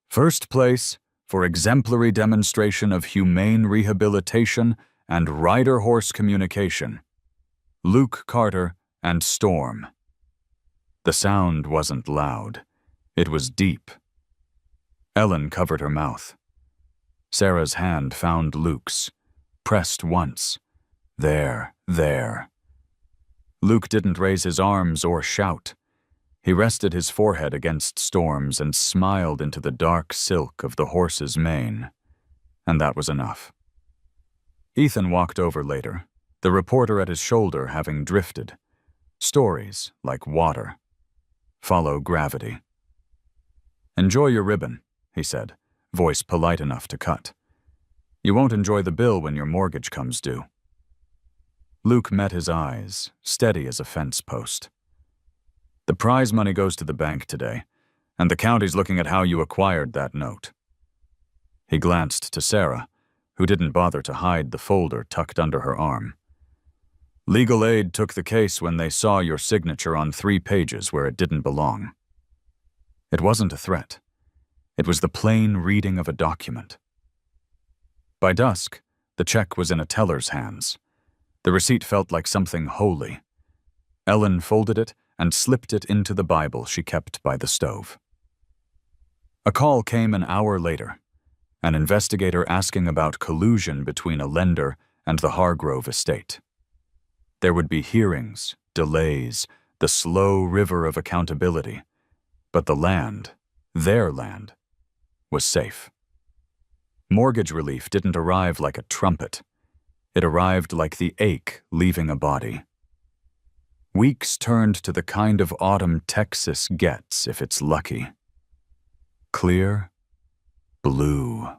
first place for exemplary demonstration of humane rehabilitation and rider-horse communication. Luke Carter and Storm. The sound wasn't loud. It was deep. Ellen covered her mouth. Sarah's hand found Luke's, pressed once. There. Luke didn't raise his arms or shout. He rested his forehead against Storm's and smiled into the dark silk of the horse's mane. And that was enough. Ethan walked over later, the reporter at his shoulder having drifted. Stories, like water, follow gravity. "Enjoy your ribbon," he said, voice polite enough to cut. "You won't enjoy the bill when your mortgage comes due." Luke met his eyes, steady as a fence post. "The prize money goes to the bank today, and the county's looking at how you acquired that note." He glanced to Sarah, who didn't bother to hide the folder tucked under her arm. "Legal aid took the case when they saw your signature on 3 pages where it didn't belong." It wasn't a threat. It was the plain reading of a document. By dusk, the check was in a teller's hands. The receipt felt like something holy. Ellen folded it and slipped it into the Bible she kept by the stove. A call came an hour later, an investigator asking about collusion between a lender and the Hargrove estate. There would be hearings, delays, the slow river of accountability, but the land, their land, was safe. Mortgage relief didn't arrive like a trumpet. It arrived like the ache leaving a body. Weeks turned to the kind of autumn Texas gets if it's lucky. Clear, blue,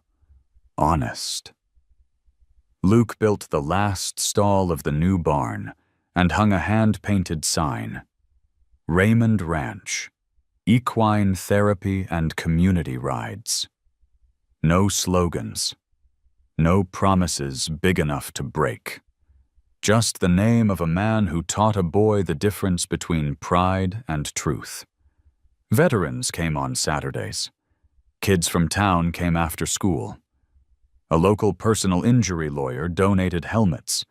honest. Luke built the last stall of the new barn and hung a hand-painted sign. Raymond Ranch, Equine Therapy and Community Rides. No slogans. No promises big enough to break. Just the name of a man who taught a boy the difference between pride and truth. Veterans came on Saturdays. Kids from town came after school. A local personal injury lawyer donated helmets.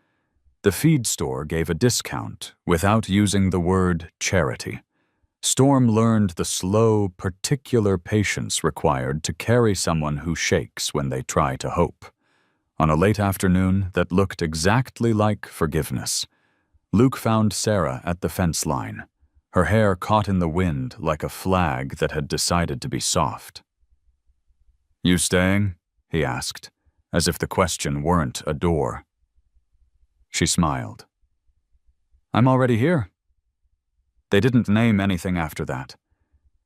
The feed store gave a discount without using the word charity. Storm learned the slow, particular patience required to carry someone who shakes when they try to hope. On a late afternoon that looked exactly like forgiveness, Luke found Sarah at the fence line, her hair caught in the wind like a flag that had decided to be soft. "You staying?" he asked, as if the question weren't a door. She smiled. "I'm already here." They didn't name anything after that.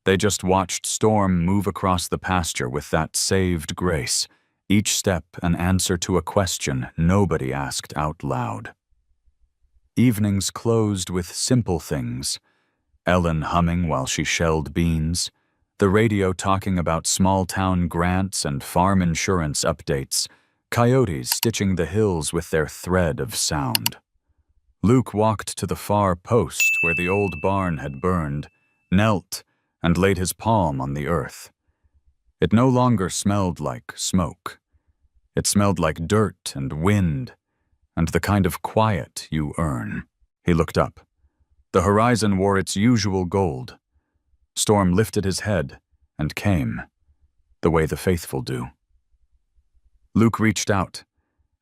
They just watched Storm move across the pasture with that saved grace, each step an answer to a question nobody asked out loud. Evenings closed with simple things: Ellen humming while she shelled beans, the radio talking about small-town grants and farm insurance updates, coyotes stitching the hills with their thread of sound. Luke walked to the far post where the old barn had burned, knelt, and laid his palm on the earth. It no longer smelled like smoke. It smelled like dirt and wind, and the kind of quiet you earn. He looked up. The horizon wore its usual gold. Storm lifted his head and came, the way the faithful do. Luke reached out,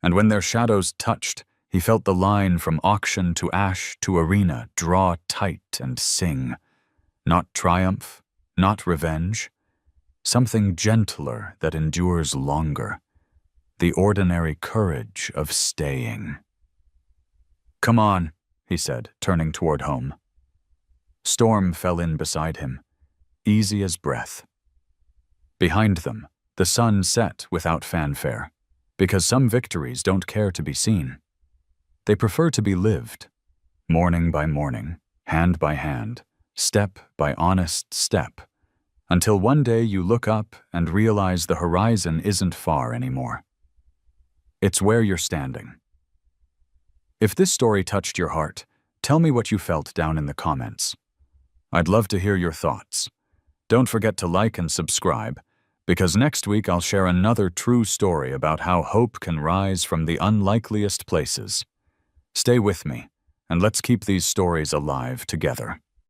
and when their shadows touched, he felt the line from auction to ash to arena draw tight and sing. Not triumph, not revenge, something gentler that endures longer. The ordinary courage of staying. "Come on," he said, turning toward home. Storm fell in beside him, easy as breath. Behind them, the sun set without fanfare, because some victories don't care to be seen. They prefer to be lived, morning by morning, hand by hand, step by honest step, until one day you look up and realize the horizon isn't far anymore. It's where you're standing. If this story touched your heart, tell me what you felt down in the comments. I'd love to hear your thoughts. Don't forget to like and subscribe, because next week I'll share another true story about how hope can rise from the unlikeliest places. Stay with me, and let's keep these stories alive together.